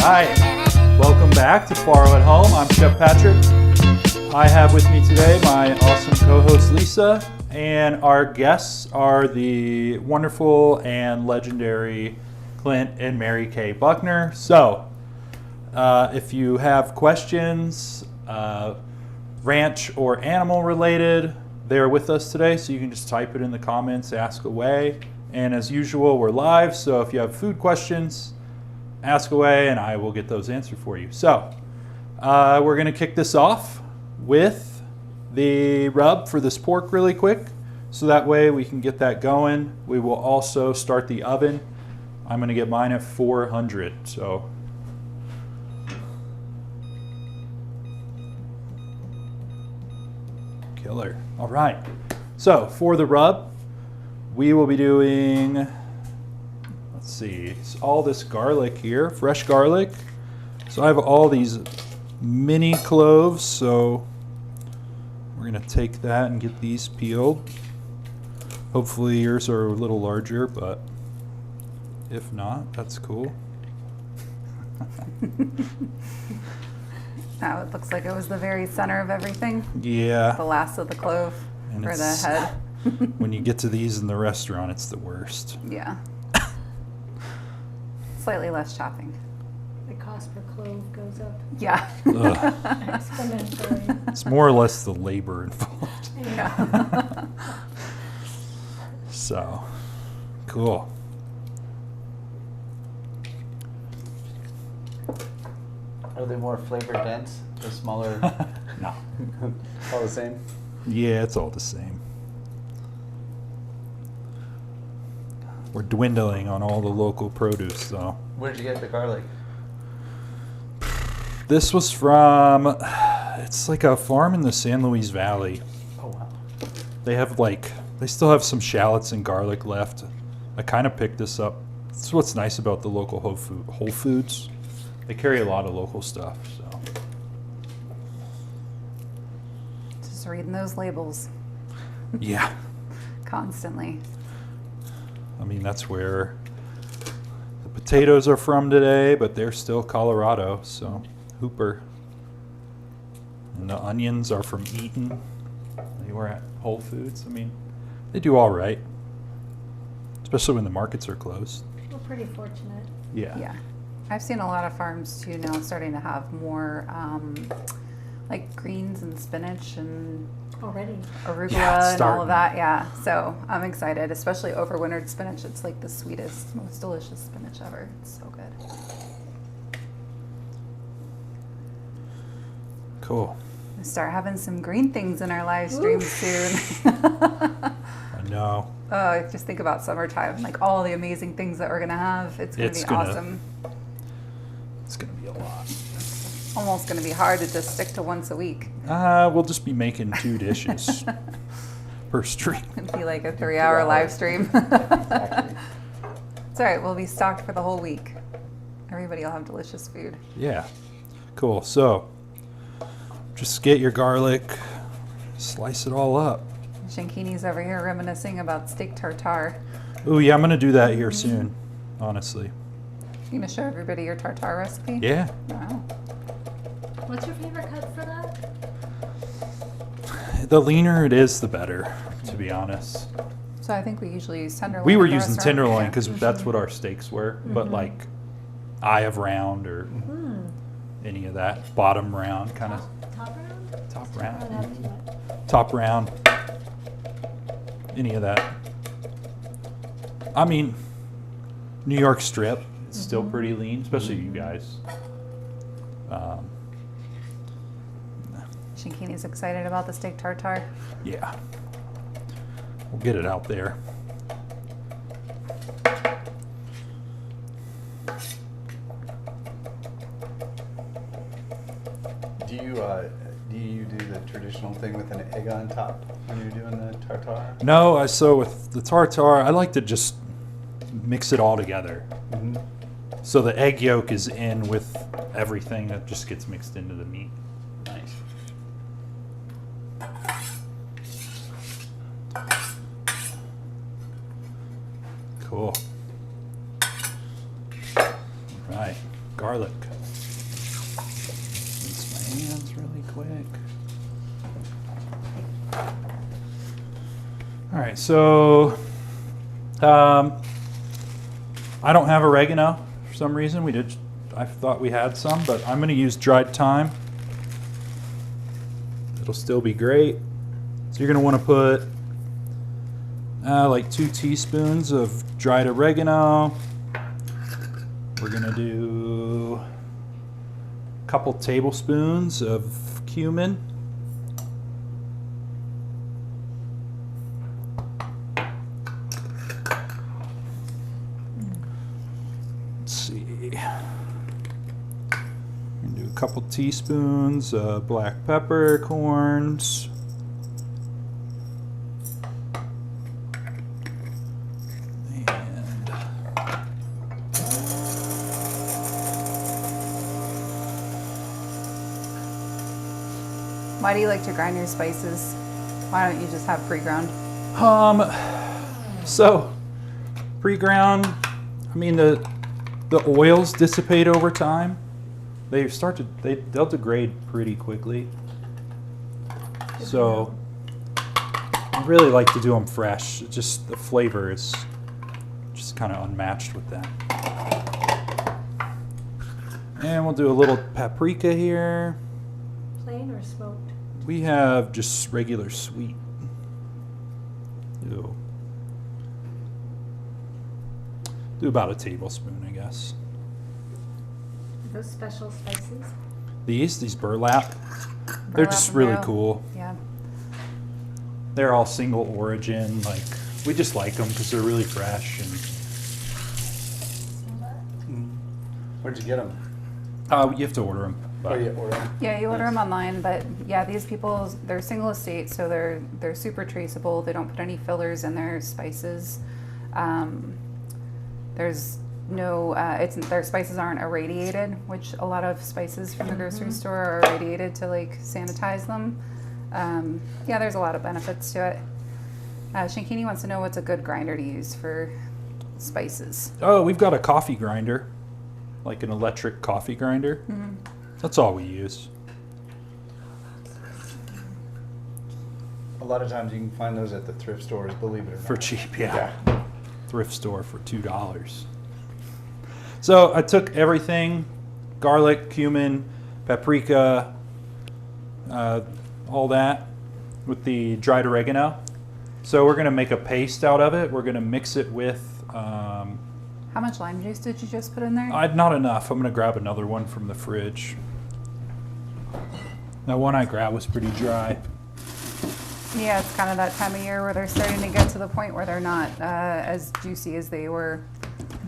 Hi, welcome back to Faro at Home. I'm Chef Patrick. I have with me today my awesome co-host Lisa, and our guests are the wonderful and legendary Clint and Mary Kay Buckner. So, if you have questions, ranch or animal related, they're with us today, so you can just type it in the comments, ask away. And as usual, we're live, so if you have food questions, ask away and I will get those answered for you. So, we're gonna kick this off with the rub for this pork really quick, so that way we can get that going. We will also start the oven. I'm gonna get mine at 400, so. Killer. All right. So for the rub, we will be doing, let's see, it's all this garlic here, fresh garlic. So I have all these mini cloves, so we're gonna take that and get these peeled. Hopefully yours are a little larger, but if not, that's cool. Now it looks like it was the very center of everything. Yeah. The last of the clove And for the head. When you get to these in the restaurant, it's the worst. Yeah. Slightly less chopping. The cost per clove goes up Yeah. exponentially. It's more or less the labor involved. Yeah. So, cool. Are they more flavor dense? The smaller? No. All the same? Yeah, it's all the same. We're dwindling on all the local produce, though. Where'd you get the garlic? This was from, it's like a farm in the San Luis Valley. Oh, wow. They have they still have some shallots and garlic left. I kind of picked this up. That's what's nice about the local Whole Foods. They carry a lot of local stuff, so. Just reading those labels Yeah. constantly. I mean, that's where the potatoes are from today, but they're still Colorado, so Hooper. And the onions are from Eaton. They were at Whole Foods. I mean, they do all right, especially when the markets are closed. We're pretty fortunate. Yeah. Yeah. I've seen a lot of farms too now starting to have more like greens and spinach and Already. arugula Yeah, it's and all of starting. that. Yeah. So I'm excited, especially overwintered spinach. It's like the sweetest, most delicious spinach ever. It's so good. Cool. We'll start having some green things in our live stream soon. I know. Oh, just think about summertime, like all the amazing things that we're gonna have. It's gonna be awesome. It's going to be a lot. Almost gonna be hard to just stick to once a week. We'll just be making 2 dishes per stream. It'd be like a 3-hour live stream. Exactly. It's all right. We'll be stocked for the whole week. Everybody will have delicious food. Yeah. Cool. So, just get your garlic, slice it all up. Shankini's over here reminiscing about steak tartare. Oh yeah, I'm gonna do that here soon, honestly. You gonna show everybody your tartare recipe? Yeah. Wow. What's your favorite cut for that? The leaner it is, the better, to be honest. So I think we usually use tenderloin. We were at the using restaurant. tenderloin Yeah. because that's what our steaks were, but like eye of round or any of that, bottom round kind of, Top round? top I don't have round, too much. top round, any of that. I mean, New York strip, it's still pretty lean, especially you guys. Shankini's excited about the steak tartare. Yeah. We'll get it out there. Do you do the traditional thing with an egg on top when you're doing the tartare? No, so with the tartare, I like to just mix it all together. Mm-hmm. So the egg yolk is in with everything that just gets mixed into the meat. Nice. Cool. Right, garlic. right, so I don't have oregano for some reason. I thought we had some, but I'm going to use dried thyme. It'll still be great. So you're going to want to put like 2 teaspoons of dried oregano. We're going to do a couple tablespoons of cumin. Let's see. Do a couple teaspoons of black peppercorns. And Why do you like to grind your spices? Why don't you just have pre-ground? So pre-ground, I mean the oils dissipate over time. They'll degrade pretty quickly. So I really like to do them fresh. It's just the flavor is just kind of unmatched with that. And we'll do a little paprika here. Plain or smoked? We have just regular sweet. Do about a tablespoon, I guess. Those special spices? These burlap, they're Burlap just and really barrel. cool. Yeah. They're all single origin. Like we just like them because they're really fresh. And Where'd you get them? you have to order them. Oh, yeah, order 'em. Yeah, you order Nice. them online, but yeah, these people, they're single estate, so they're super traceable. They don't put any fillers in their spices. There's no, their spices aren't irradiated, which a lot of spices from the grocery store are irradiated to like sanitize them. Yeah, there's a lot of benefits to it. Shankini wants to know what's a good grinder to use for spices. Oh, we've got a coffee grinder, like an electric coffee grinder. That's all we use. A lot of times you can find those at the thrift stores, believe it or not. For cheap, yeah. Thrift store for $2. So I took everything, garlic, cumin, paprika, all that with the dried oregano. So we're gonna make a paste out of it. We're gonna mix it with, How much lime juice did you just put in there? not enough. I'm gonna grab another one from the fridge. That one I grabbed was pretty dry. Yeah, it's kind of that time of year where they're starting to get to the point where they're not as juicy as they were.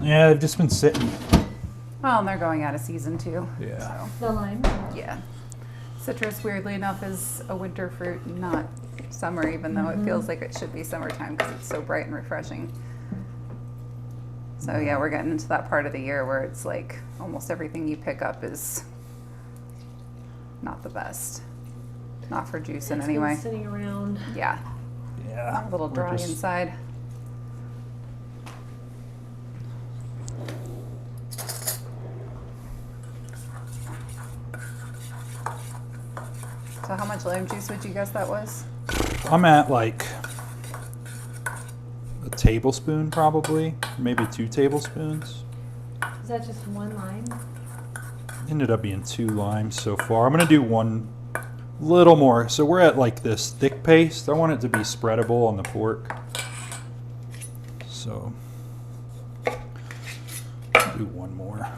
Yeah, they've just been sitting. Well, and they're going out of season too. Yeah. So, The lime? yeah. Citrus, weirdly enough, is a winter fruit, not summer, even though it feels like it should be summertime because it's so bright and refreshing. So yeah, we're getting into that part of the year where it's like almost everything you pick up is not the best. Not for juicing It's anyway. been sitting around. Yeah, Yeah. a little we're dry just- inside. So how much lime juice would you guess that was? I'm at like a tablespoon probably, maybe 2 tablespoons. Is that just one lime? Ended up being 2 limes so far. I'm gonna do one little more. So we're at like this thick paste. I want it to be spreadable on the pork. So do one more.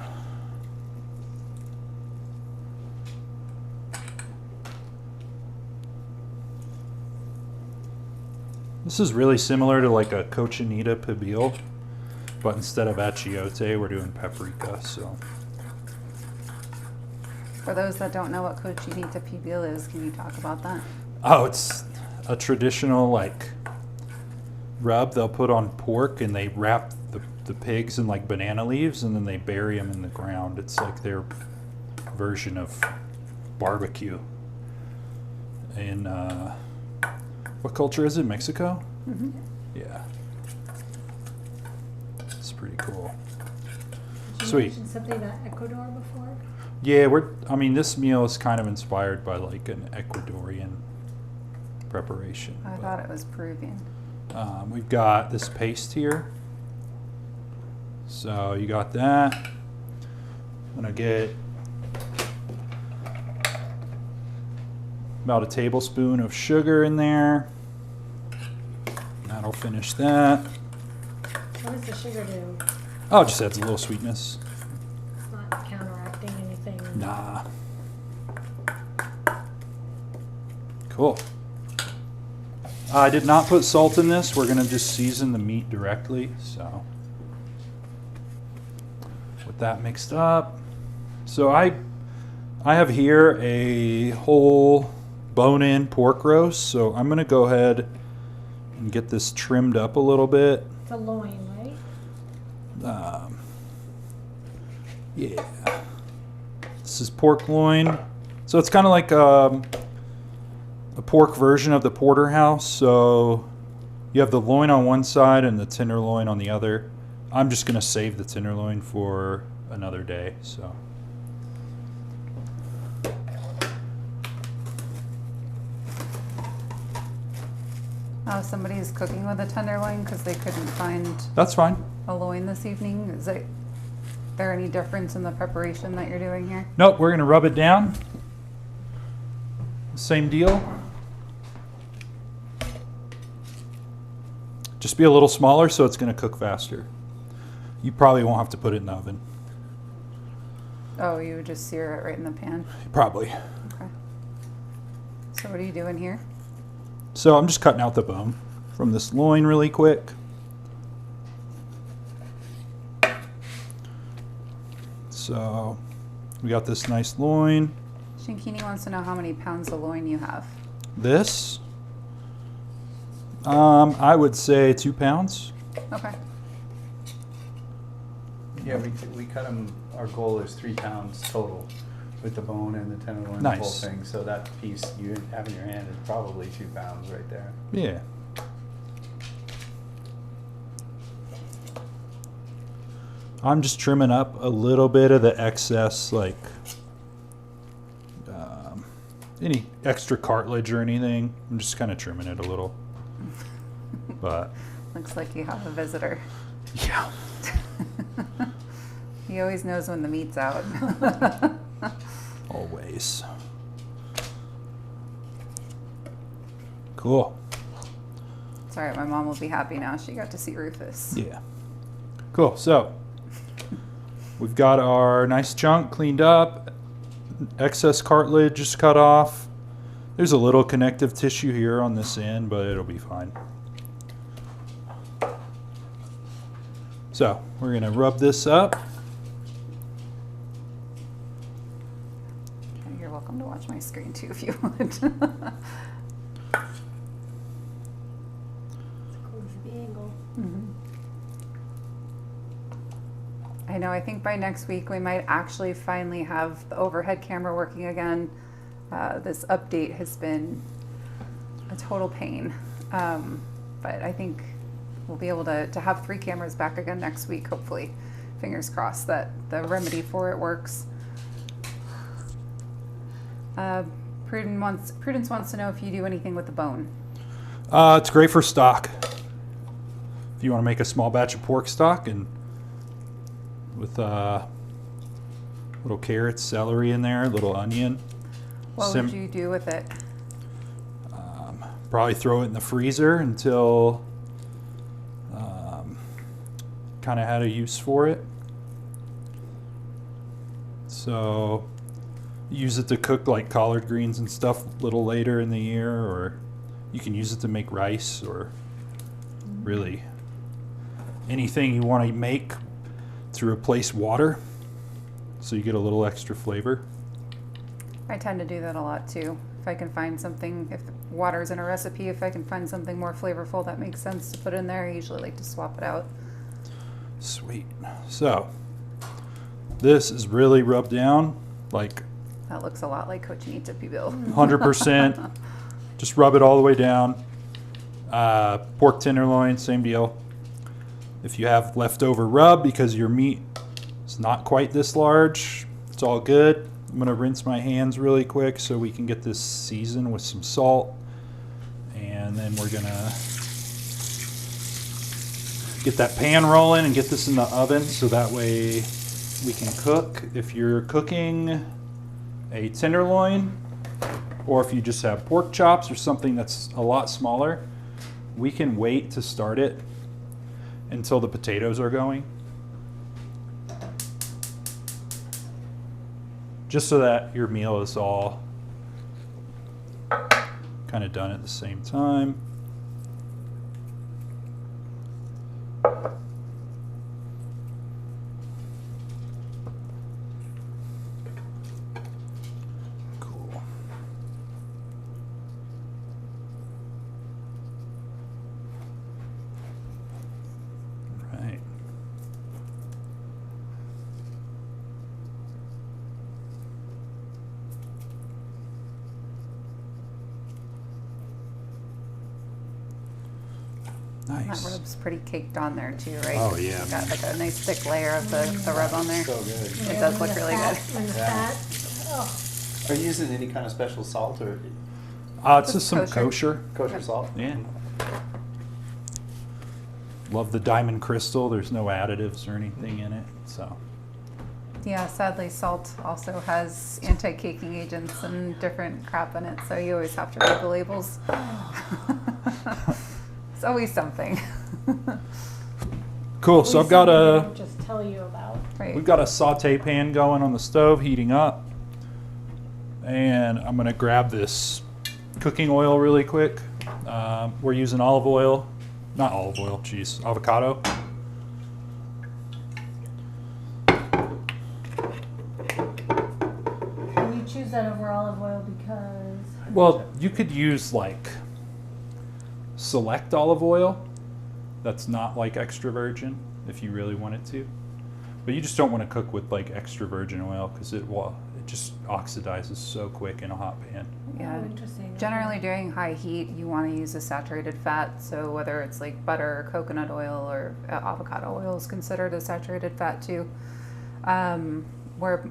This is really similar to like a cochinita pibil, but instead of achiote, we're doing paprika. So For those that don't know what cochinita pibil is, can you talk about that? oh, it's a traditional like rub they'll put on pork, and they wrap the pigs in like banana leaves, and then they bury them in the ground. It's like their version of barbecue. In what culture is it? Mexico? Mm-hmm. Yeah. It's pretty cool. Did you Sweet. mention something about Ecuador before? Yeah, I mean, this meal is kind of inspired by like an Ecuadorian preparation. I but- thought it was Peruvian. We've got this paste here. So you got that. I'm gonna get about a tablespoon of sugar in there. That'll finish that. What does the sugar do? Oh, it just adds a little sweetness. It's not counteracting anything. Nah. Cool. I did not put salt in this. We're gonna just season the meat directly. So with that mixed up, so I have here a whole bone-in pork roast. So I'm gonna go ahead and get this trimmed up a little bit. It's a loin, right? Yeah. This is pork loin. So it's kind of like a pork version of the porterhouse. So you have the loin on one side and the tenderloin on the other. I'm just going to save the tenderloin for another day. So. Oh, somebody's cooking with a tenderloin because they couldn't find That's fine. a loin this evening. Is there any difference in the preparation that you're doing here? Nope, we're going to rub it down. Same deal. Just be a little smaller so it's going to cook faster. You probably won't have to put it in the oven. Oh, you would just sear it right in the pan? Probably. Okay. So what are you doing here? So I'm just cutting out the bone from this loin really quick. So we got this nice loin. Shinkini wants to know how many pounds of loin you have. This, I would say 2 pounds. Okay. Yeah, we cut them, our goal is 3 pounds total with the bone and the tenderloin, the whole Nice. thing. So that piece you have in your hand is probably 2 pounds right there. Yeah. I'm just trimming up a little bit of the excess, like any extra cartilage or anything. I'm just kind of trimming it a little. But Looks like you have a visitor. yeah. He always knows when the meat's out. Always. Cool. It's all right, my mom will be happy now. She got to see Rufus. Yeah. Cool. So we've got our nice chunk cleaned up. Excess cartilage just cut off. There's a little connective tissue here on this end, but it'll be fine. So we're going to rub this up. You're welcome to watch my screen too if you want. It's cool to see the angle. I know, I think by next week we might actually finally have the overhead camera working again. This update has been a total pain. But I think we'll be able to have 3 cameras back again next week, hopefully. Fingers crossed that the remedy for it works. Prudence wants to know if you do anything with the bone. It's great for stock. If you want to make a small batch of pork stock and with little carrots, celery in there, a little onion. What would you do with it? Probably throw it in the freezer until kind of had a use for it. So use it to cook like collard greens and stuff a little later in the year, or you can use it to make rice or really anything you want to make to replace water, so you get a little extra flavor. I tend to do that a lot too. If I can find something, if water's in a recipe, if I can find something more flavorful that makes sense to put in there, I usually like to swap it out. Sweet. So this is really rubbed down, like That looks a lot like Cochinita Pibil. 100%. Just rub it all the way down. Pork tenderloin, same deal. If you have leftover rub because your meat is not quite this large, it's all good. I'm gonna rinse my hands really quick so we can get this seasoned with some salt. And then we're gonna get that pan rolling and get this in the oven so that way we can cook. If you're cooking a tenderloin, or if you just have pork chops or something that's a lot smaller, we can wait to start it until the potatoes are going. Just so that your meal is all kind of done at the same time. Cool. Right. Nice. That rub's pretty caked on there too, right? Oh, yeah, It's got man. like a nice thick layer of the rub on there. So good. It does look really good. And the Yeah. fat, oh, Are you using any kind of special salt or It's just some kosher. kosher salt? Yeah. Love the diamond crystal. There's no additives or anything in it. So Yeah, sadly, salt also has anti-caking agents and different crap in it, so you always have to read the labels. It's always something. cool. So I've got something they a don't just tell you about. Right. we've got a saute pan going on the stove, heating up, and I'm gonna grab this cooking oil really quick. We're using olive oil, not olive oil. Geez, avocado. And you choose that over olive oil because. Well, you could use like select olive oil. That's not like extra virgin if you really wanted to. But you just don't want to cook with like extra virgin oil because it just oxidizes so quick in a hot pan. Yeah. Oh, interesting. Generally, during high heat, you want to use a saturated fat. So whether it's like butter, or coconut oil, or avocado oil is considered a saturated fat too. Where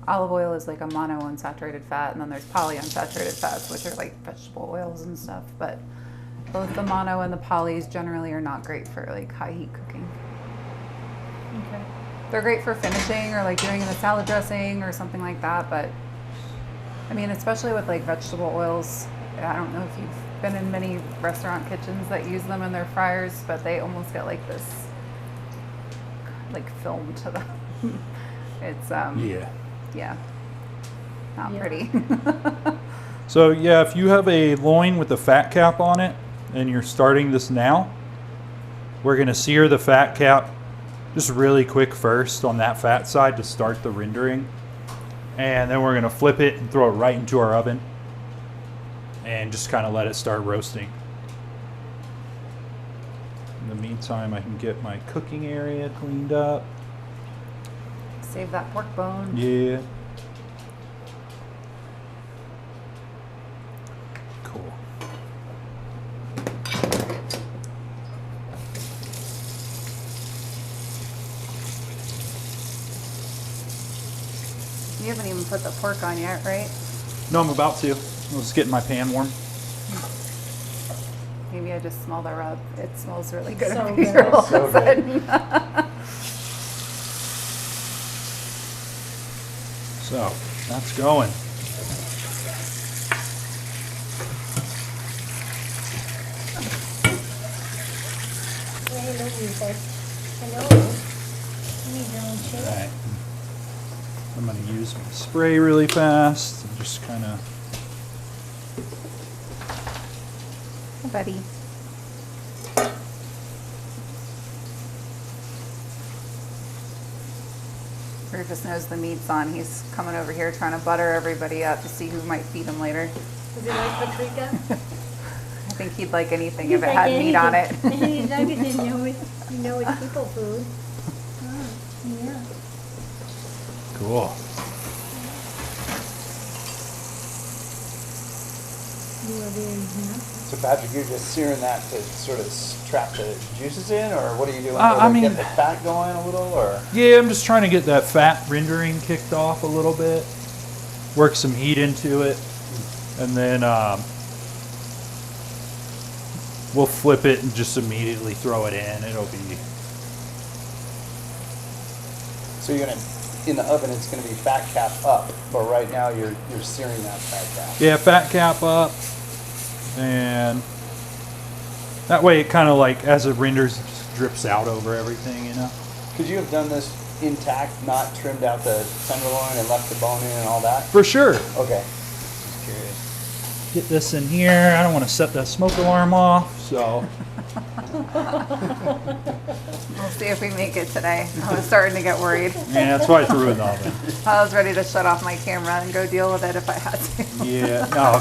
olive oil is like a monounsaturated fat, and then there's polyunsaturated fats, which are like vegetable oils and stuff. But both the mono and the polys generally are not great for like high heat cooking. Okay. They're great for finishing or like doing in a salad dressing or something like that. But I mean, especially with like vegetable oils, I don't know if you've been in many restaurant kitchens that use them in their fryers, but they almost get like this like film to them. It's yeah, not Yeah. pretty. So yeah, if you have a loin with a fat cap on it and you're starting this now, we're gonna sear the fat cap just really quick first on that fat side to start the rendering. And then we're gonna flip it and throw it right into our oven and just kind of let it start roasting. In the meantime, I can get my cooking area cleaned up. Save that pork bone. Yeah. Cool. You haven't even put the pork on yet, right? No, I'm about to. I was getting my pan warm. Maybe I just smell the rub. It smells really good. So up good. here all of So a sudden. So that's going. Hello, music. Hello. You need your own All shit. right. I'm going to use my spray really fast and just kind of. Hey, buddy. Rufus knows the meat's on. He's coming over here trying to butter everybody up to see who might feed him later. Does he like paprika? I think he'd like anything He's if it like had meat on it. anything. He's like, you know it's people food. Oh, yeah. Cool. You were doing, So Patrick, you're just searing that to sort of trap the juices in, or what are you doing? I Or mean- get the fat going a little, or? Yeah, I'm just trying to get that fat rendering kicked off a little bit, work some heat into it, and then we'll flip it and just immediately throw it in. It'll be, So you're gonna, in the oven, it's gonna be fat cap up, but right now you're searing that fat cap. yeah, fat cap up. And that way it kind of like, as it renders, it just drips out over everything, you know? Could you have done this intact, not trimmed out the tenderloin and left the bone in and all that? For sure. Okay. Just curious. Get this in here. I don't want to set that smoke alarm off, so. We'll see if we make it today. I was starting to get worried. Yeah, that's why I threw it in the oven. I was ready to shut off my camera and go deal with it if I had to. Yeah, no,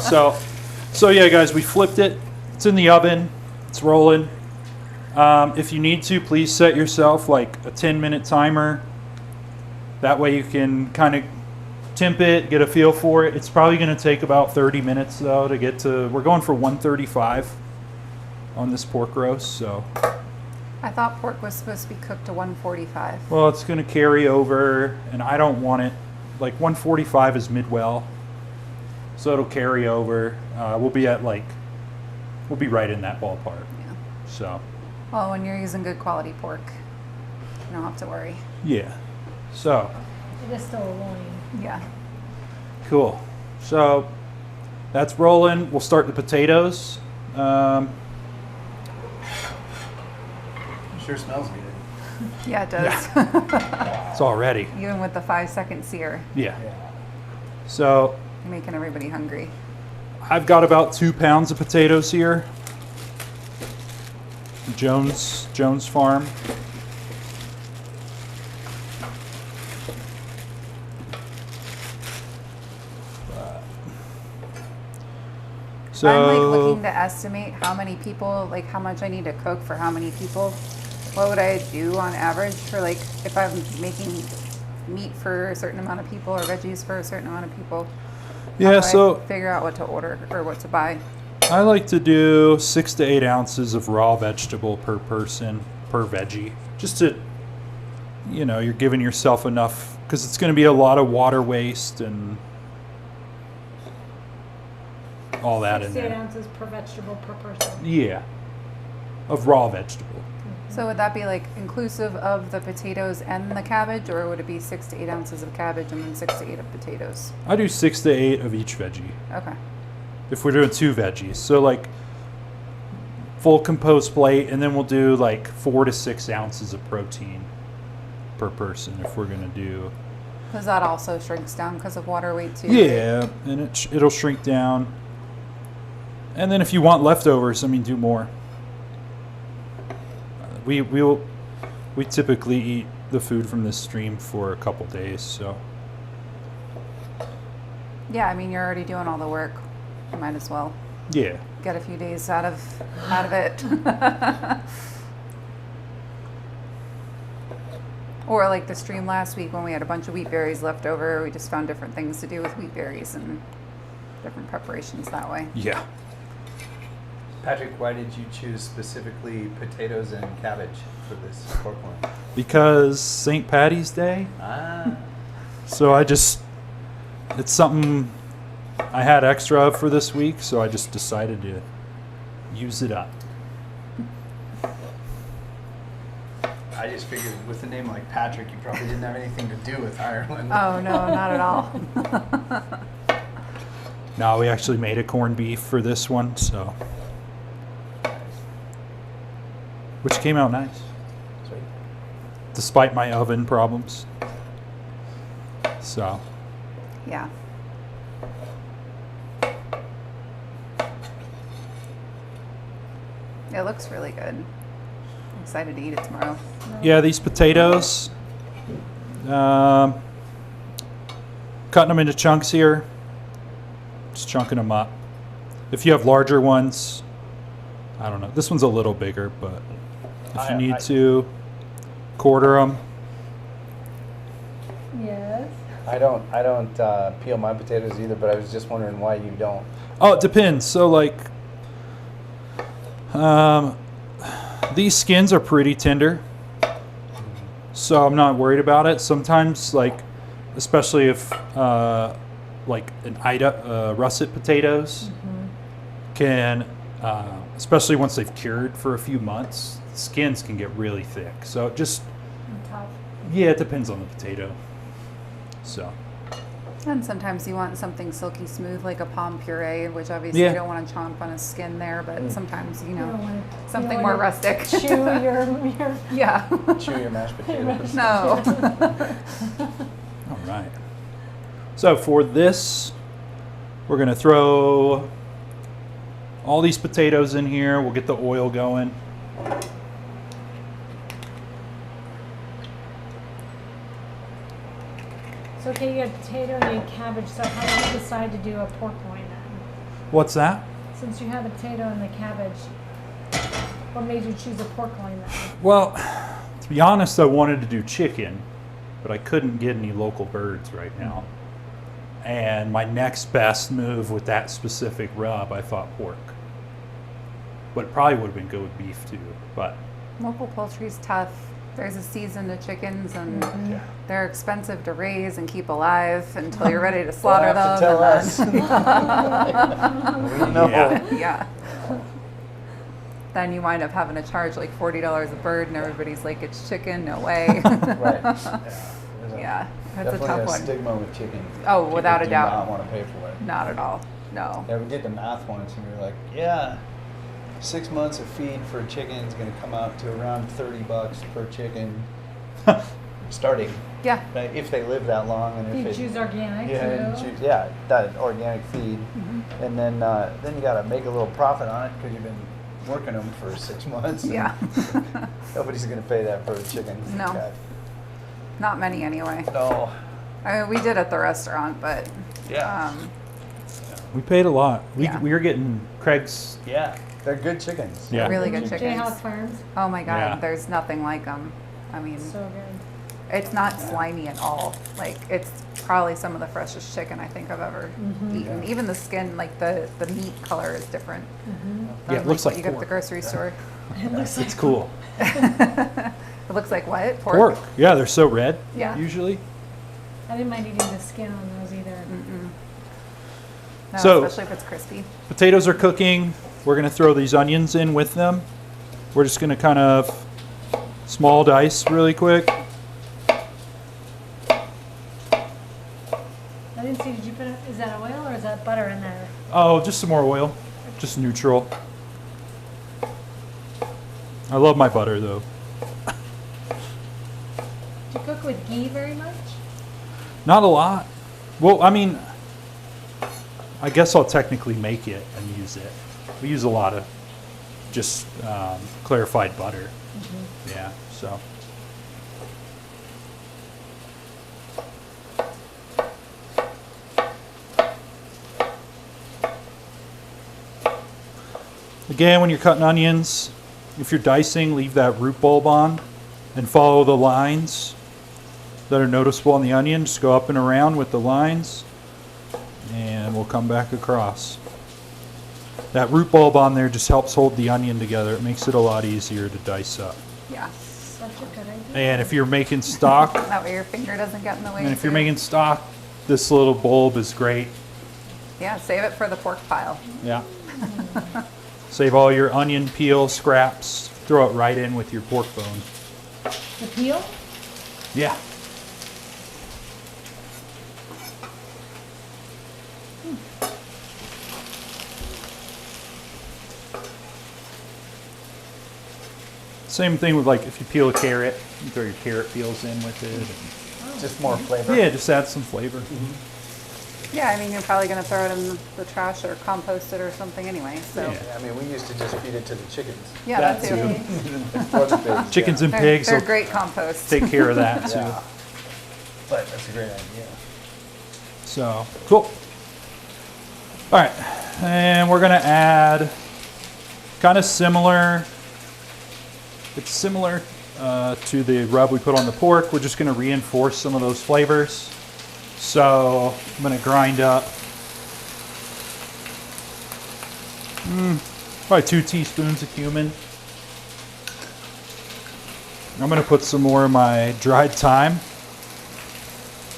so yeah, guys, we flipped it. It's in the oven. It's rolling. If you need to, please set yourself like a 10-minute timer. That way you can kind of temp it, get a feel for it. It's probably going to take about 30 minutes though to get to, we're going for 135 on this pork roast, so. I thought pork was supposed to be cooked to 145. Well, it's going to carry over, and I don't want it, like 145 is mid-well, so it'll carry over. We'll be right in that ballpark, Yeah. so. Well, when you're using good quality pork, you don't have to worry. Yeah, so. It is still a loin. Yeah. Cool. So that's rolling. We'll start the potatoes. Sure smells good. Yeah, it does. It's all ready. Even with the 5-second sear, Yeah. So you're making everybody hungry. I've got about 2 pounds of potatoes here. Jones Farm. So I'm like looking to estimate how many people, like how much I need to cook for how many people. What would I do on average for like if I'm making meat for a certain amount of people or veggies for a certain amount of people? How yeah, do I so figure out what to order or what to buy. I like to do 6 to 8 ounces of raw vegetable per person, per veggie. Just to, you're giving yourself enough, because it's going to be a lot of water waste and all that in 68 there. ounces per vegetable per person. Yeah, of raw vegetable. So would that be like inclusive of the potatoes and the cabbage, or would it be 6 to 8 ounces of cabbage and then 6 to 8 of potatoes? I do 6 to 8 of each veggie. Okay. If we're doing 2 veggies, so like full compost plate, and then we'll do like 4 to 6 ounces of protein per person if we're gonna do. Because that also shrinks down because of water weight too. Yeah, and it'll shrink down. And then if you want leftovers, do more. We typically eat the food from this stream for a couple days, so. Yeah, I mean you're already doing all the work. You might as well Yeah. get a few days out of it. Or like the stream last week when we had a bunch of wheat berries left over, we just found different things to do with wheat berries and different preparations that way. Yeah. Patrick, why did you choose specifically potatoes and cabbage for this pork loin? Because St. Patty's Day. Ah. So it's something I had extra of for this week, so I just decided to use it up. I just figured with a name like Patrick, you probably didn't have anything to do with Ireland. Oh no, not at all. No, we actually made a corned beef for this one, so. Which came out nice, Sweet. despite my oven problems. So. Yeah. It looks really good. I'm excited to eat it tomorrow. Yeah, these potatoes, cutting them into chunks here, just chunking them up. If you have larger ones, I don't know. This one's a little bigger, but if you need to, quarter them. Yes. I don't peel my potatoes either, but I was just wondering why you don't. Oh, it depends. So like, these skins are pretty tender, so I'm not worried about it. Sometimes, like, especially if like russet potatoes can, especially once they've cured for a few months, the skins can get really thick. So just, Tough. yeah, it depends on the potato. So, And sometimes you want something silky smooth like a palm puree, which obviously Yeah. you don't want to chomp on a skin there, but sometimes, You don't wanna- you something don't more wanna rustic. Chew your Yeah. Chew your mashed potatoes. No. all right. So for this, we're gonna throw all these potatoes in here. We'll get the oil going. So okay, you got potato and you had cabbage. So how did you decide to do a pork loin then? What's that? Since you had the potato and the cabbage, what made you choose a pork loin then? Well, to be honest, I wanted to do chicken, but I couldn't get any local birds right now. And my next best move with that specific rub, I thought pork. But it probably would have been good with beef too. But Local poultry's tough. There's a season to chickens, and yeah. they're expensive to raise and keep alive until you're ready to slaughter You'll have to tell them. us. and We know. Yeah. then, yeah. Then you wind up having to charge like $40 a bird, and everybody's like, "It's chicken, no way." Right. Yeah. There's Yeah, that's a definitely tough one. stigma with chicken. Oh, People without a do doubt. not want to pay for it. Not at all. No. Yeah, we did the math once, and we were like, yeah, 6 months of feed for a chicken is going to come out to around $30 per chicken, starting. Yeah. Right, if they live that long, and You if choose organic yeah, and too. yeah, that organic feed, and then you got to make a little profit on it because you've been working them for 6 months. and Yeah. Nobody's going to pay that for a chicken. No. God. Not many anyway. No. I mean, we did at the restaurant, but Yeah. We paid a lot. Yeah. We were getting Craig's. Yeah. They're good chickens. Yeah. really good Jayhawk chickens. Farms, Oh my God, Yeah. there's nothing like them. I mean, so good. it's not slimy at all. Like, it's probably some of the freshest chicken I think I've ever eaten. Even the skin, like the meat color is different. Yeah, it looks what like you get at the pork. grocery store. It looks like It's cool. It looks like what? Pork. Yeah, they're so red. Yeah. Usually. I didn't mind eating the skin on those either. No, So- especially if it's crispy. Potatoes are cooking. We're gonna throw these onions in with them. We're just gonna kind of small dice really quick. I didn't see. Did you put? Is that oil or is that butter in there? Oh, just some more oil. Just neutral. I love my butter though. Do you cook with ghee very much? Not a lot. Well, I mean, I guess I'll technically make it and use it. We use a lot of just clarified butter. Yeah, so. Again, when you're cutting onions, if you're dicing, leave that root bulb on and follow the lines that are noticeable on the onion. Just go up and around with the lines and we'll come back across. That root bulb on there just helps hold the onion together. It makes it a lot easier to dice up. Yeah. Such a good idea. And if you're making stock, That way your finger doesn't get in the way. and if you're too. making stock, this little bulb is great. Yeah, save it for the pork pile. Yeah. Save all your onion peel scraps. Throw it right in with your pork bone. The peel? Yeah. Same thing with like if you peel a carrot, you throw your carrot peels in with it. Just more flavor. Yeah, just add some flavor. Yeah, I mean, you're probably going to throw it in the trash or compost it or something anyway. So, Yeah. Yeah, I mean, we used to just feed it to the chickens. yeah, That that too. too. Or the pigs, Chickens yeah. and They're, pigs they're will great compost. take care of that too. Yeah. But that's a great idea. So, cool. All right, and we're gonna add kind of similar. It's similar to the rub we put on the pork. We're just gonna reinforce some of those flavors. So I'm gonna grind up probably 2 teaspoons of cumin. I'm gonna put some more of my dried thyme.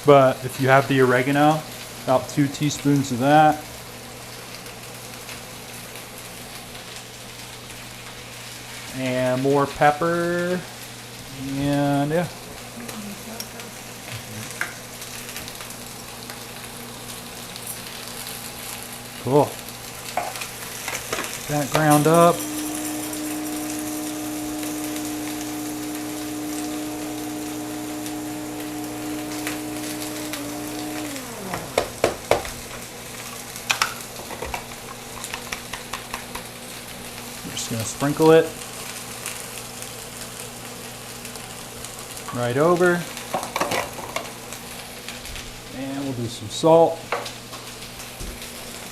But if you have the oregano, about 2 teaspoons of that. and more pepper, and yeah. Cool. That ground up. Just gonna sprinkle it right over, and we'll do some salt.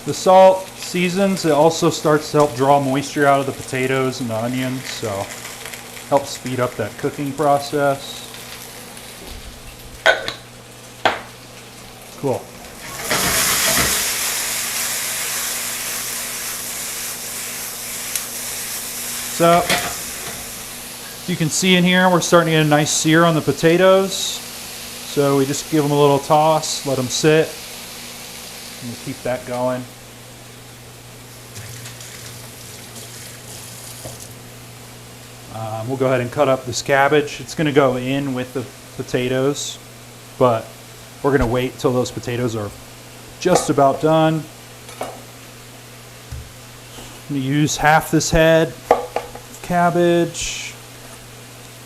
The salt seasons, it also starts to help draw moisture out of the potatoes and the onions, so helps speed up that cooking process. Cool. So, you can see in here, we're starting to get a nice sear on the potatoes. So we just give them a little toss, let them sit, and we'll keep that going. We'll go ahead and cut up this cabbage. It's going to go in with the potatoes, but we're going to wait till those potatoes are just about done. I'm going to use half this head of cabbage.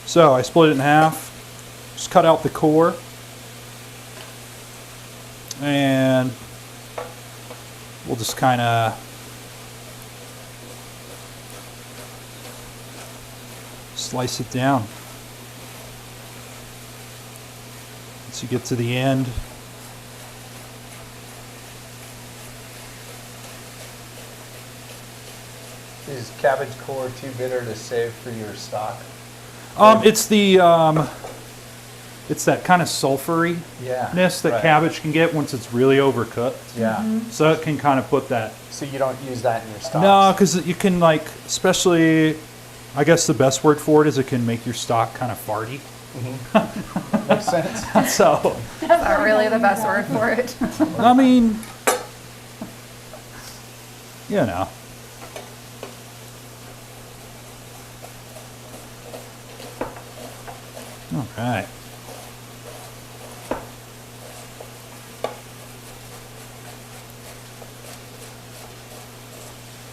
So I split it in half. Just cut out the core. And we'll just kind of slice it down. Once you get to the end, Is cabbage core too bitter to save for your stock? it's that kind of sulfuriness Yeah. that right. cabbage can get once it's really overcooked. Yeah. So it can kind of put that. So you don't use that in your stock? No, because you can like, especially, I guess the best word for it is it can make your stock kind of farty. Makes sense. So, That's not really the best word for it. I mean, you know. All right.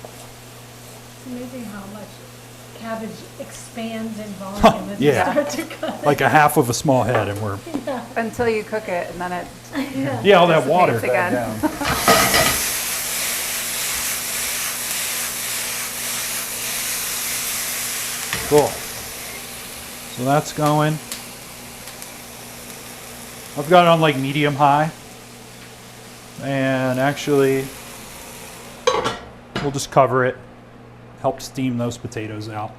It's amazing how much cabbage expands in volume as you Yeah. start to cook. Like a half of a small head, and we're Until you cook it, and then it yeah, all that water. dissipates again. Down. Cool. So that's going. I've got it on like medium high. And actually, we'll just cover it. Help steam those potatoes out.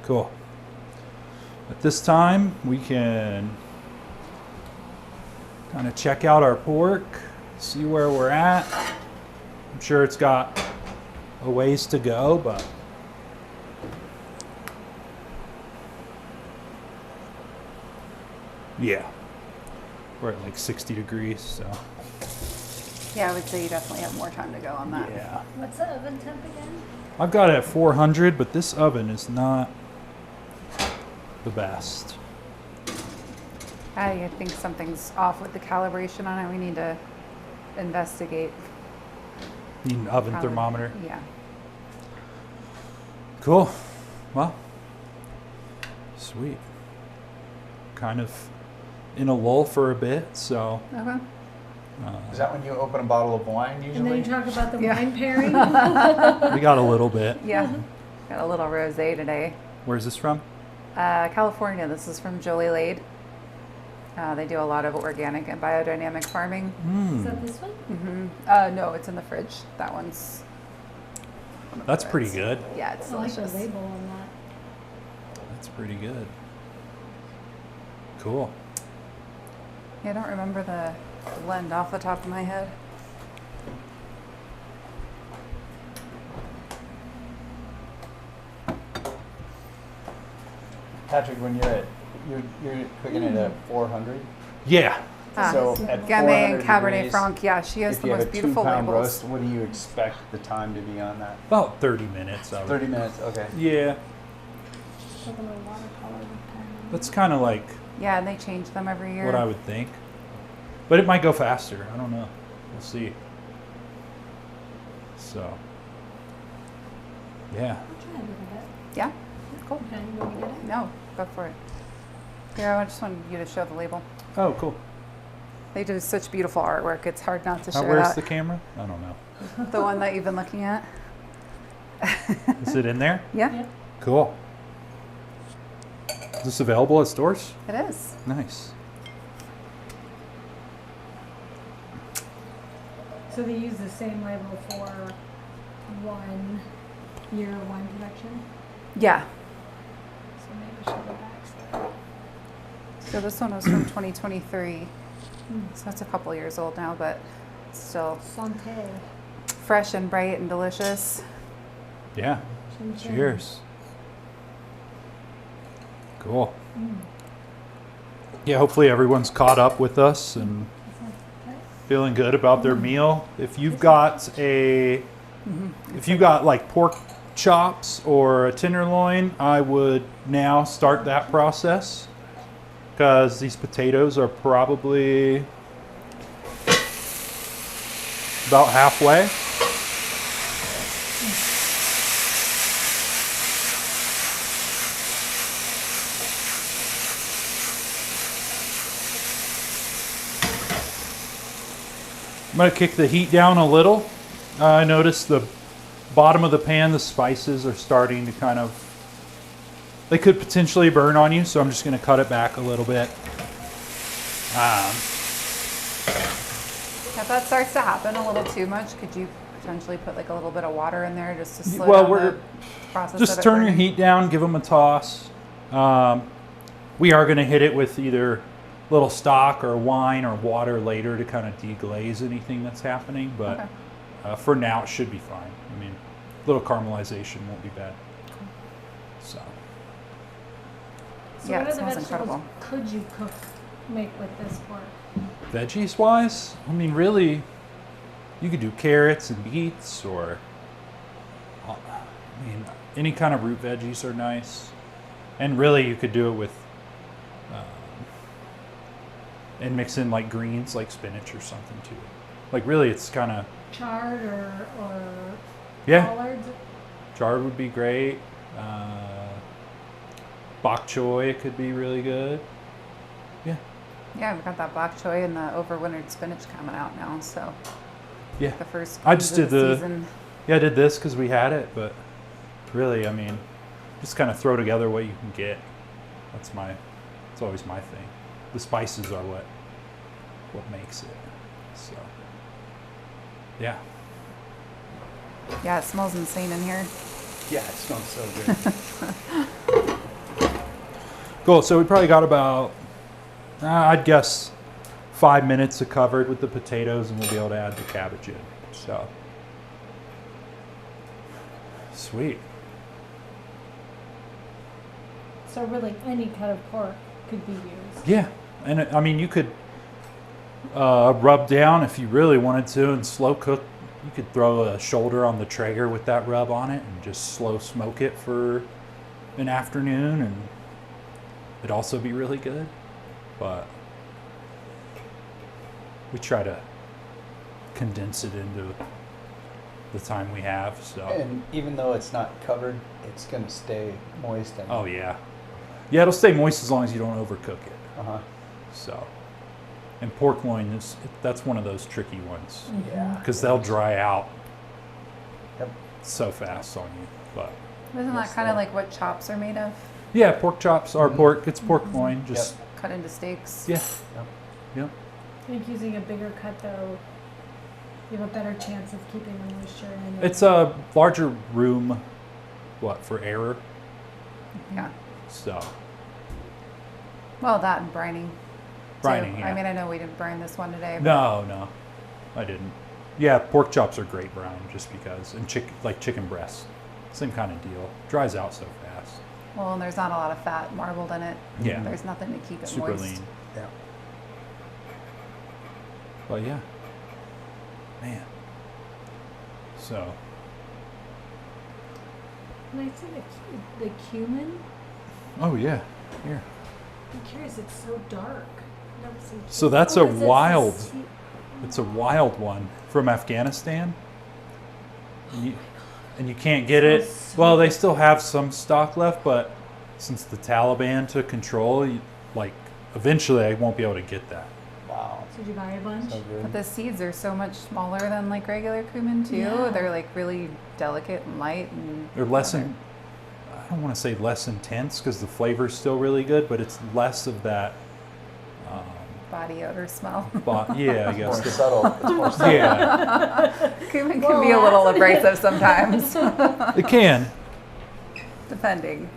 Cool. At this time, we can kind of check out our pork, see where we're at. I'm sure it's got a ways to go, but yeah, we're at like 60 degrees, so Yeah, I would say you definitely have more time to go on that. yeah. What's the oven temp again? I've got it at 400, but this oven is not the best. I think something's off with the calibration on it. We need to investigate. Need an oven Probably. thermometer. Yeah. Cool. Well, sweet. Kind of in a lull for a bit, so Okay. Is that when you open a bottle of wine And then usually? you talk about the Yeah. wine pairing. we got a little bit. Yeah. Got a little rosé today. Where's this from? California. This is from Jolie Lade. They do a lot of organic and biodynamic farming. Is that this one? No, it's in the fridge. That one's. one of That's the pretty reds. good. Yeah, it's I like the delicious. label on that. That's pretty good. Cool. Yeah, I don't remember the blend off the top of my head. Patrick, when you're cooking it at 400, Yeah. So at Gamay 400 and Cabernet degrees, Franc, yeah, she has if the you have most a beautiful 2-pound labels. roast, what do you expect the time to be on that? About 30 minutes. 30 minutes, okay. Yeah, Just a little watercolor with pen. that's kind of like Yeah, and they change them every year. what I would think. But it might go faster. I don't know. We'll see. So, yeah. I'm trying to look at it. Yeah, cool. Okay, you want me to get it? No, go for it. Here, I just wanted you to show the label. Oh, cool. They do such beautiful artwork. It's hard not to show Where's that. the camera? I don't know. The one that you've been looking at. Is it in there? Yeah, Yeah. Cool. Is this available at stores? it is. Nice. So they use the same label for 1 year, 1 production? Yeah. So maybe we should go back to that. So this one was from 2023. So it's a couple years old now, but still Santé. fresh and bright and delicious. Yeah. Chin chin. Cheers. Cool. Mm. Yeah, hopefully everyone's caught up with us and Okay. feeling good about their meal. If you've got like pork chops or a tenderloin, I would now start that process because these potatoes are probably about halfway. I'm going to kick the heat down a little. I noticed the bottom of the pan, the spices are starting to kind of, they could potentially burn on you, so I'm just going to cut it back a little bit. If that starts to happen a little too much, could you potentially put like a little bit of water in there just to slow Well, down we're- the process Just of it turn your burning? heat down, give them a toss. We are going to hit it with either little stock or wine or water later to kind of deglaze anything that's happening, but Okay. for now it should be fine. I mean, a little caramelization won't be bad. So, So Yeah, what it other smells vegetables incredible. could you make with this pork? veggies wise, I mean, really, you could do carrots and beets, or I mean, any kind of root veggies are nice. And really, you could do it with and mix in like greens, like spinach or something too. Like really, it's kind of Chard or yeah. collards? Chard would be great. Bok choy could be really good. Yeah, Yeah, we've got that bok choy and the overwintered spinach coming out now. So yeah. the first I just ones of did the- season. Yeah, I did this because we had it, but really, I mean, just kind of throw together what you can get. It's always my thing. The spices are what makes it. So, yeah. Yeah, it smells insane in here. Yeah, it smells so good. Cool. So we probably got about, I'd guess, 5 minutes of covered with the potatoes, and we'll be able to add the cabbage in. So, sweet. So really, any cut of pork could be used. Yeah, and I mean, you could rub down if you really wanted to, and slow cook. You could throw a shoulder on the Traeger with that rub on it, and just slow smoke it for an afternoon, and it'd also be really good. But we try to condense it into the time we have. So, And even though it's not covered, it's going to stay moist. And, oh yeah, yeah, it'll stay moist as long as you don't overcook it. Uh-huh. So, and pork loin that's one of those tricky ones Yeah. because they'll dry out Yep. so fast on you. But Isn't Yes, that kind of yeah. like what chops are made of? yeah, pork chops are Mhm. pork. It's pork loin. Just Cut into steaks. yeah, Yep. yep. I think using a bigger cut though, you have a better chance of keeping the moisture in. It's a larger room, for error. Yeah. So Well, that and brining. too. brining. Yeah. I mean, I know we didn't brine this one today. But no, I didn't. Yeah, pork chops are great brown just because, and chicken breast, same kind of deal. Dries out so fast. Well, and there's not a lot of fat marbled in it. Yeah. There's nothing to keep it Super moist. lean. Yeah. But yeah, man. So, And I see the cumin. oh yeah, here. I'm curious, it's so dark. Never seen So cumin. that's Oh, a is this wild- seed- It's a wild one from Afghanistan. And you can't get it. Sounds so Well, they good. still have some stock left, but since the Taliban took control, like eventually I won't be able to get that. Wow. Did you buy a bunch? So But good. the seeds are so much smaller than like regular cumin too. Yeah. They're like really delicate and light and They're less I don't want to say less intense because the flavor's still really good, but it's less of that. body odor smell. Yeah, I It's more guess. subtle. It's more subtle. Yeah, Cumin Well, can be a little that's abrasive sometimes, it can. depending.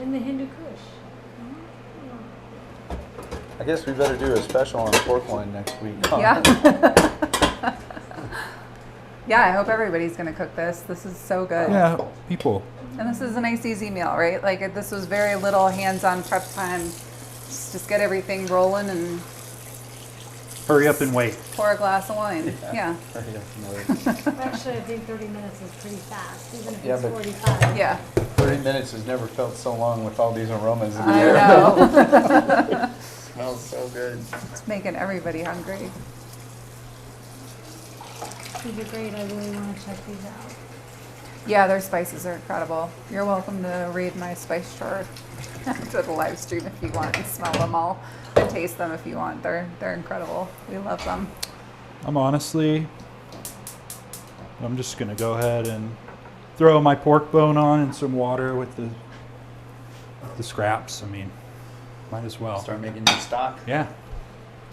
In the Hindu Kush. I guess we better do a special on pork loin next week. huh? Yeah. Yeah, I hope everybody's gonna cook this. This is so good. Yeah, people. And this is a nice easy meal, right? Like this was very little hands-on prep time. Just get everything rolling and Hurry up and wait. pour a glass of wine. Yeah. Hurry up and wait. Actually, I think 30 minutes is pretty fast, even if Yeah, it's but- 45. Yeah. 30 minutes has never felt so long with all these aromas in the I air. know. Smells so good. It's making everybody hungry. These are great. I really want to check these out. Yeah, their spices are incredible. You're welcome to read my spice chart to the live stream if you want and smell them all and taste them if you want. They're incredible. We love them. I'm just gonna go ahead and throw my pork bone on and some water with the scraps. I mean, might as well. Start making your stock. Yeah.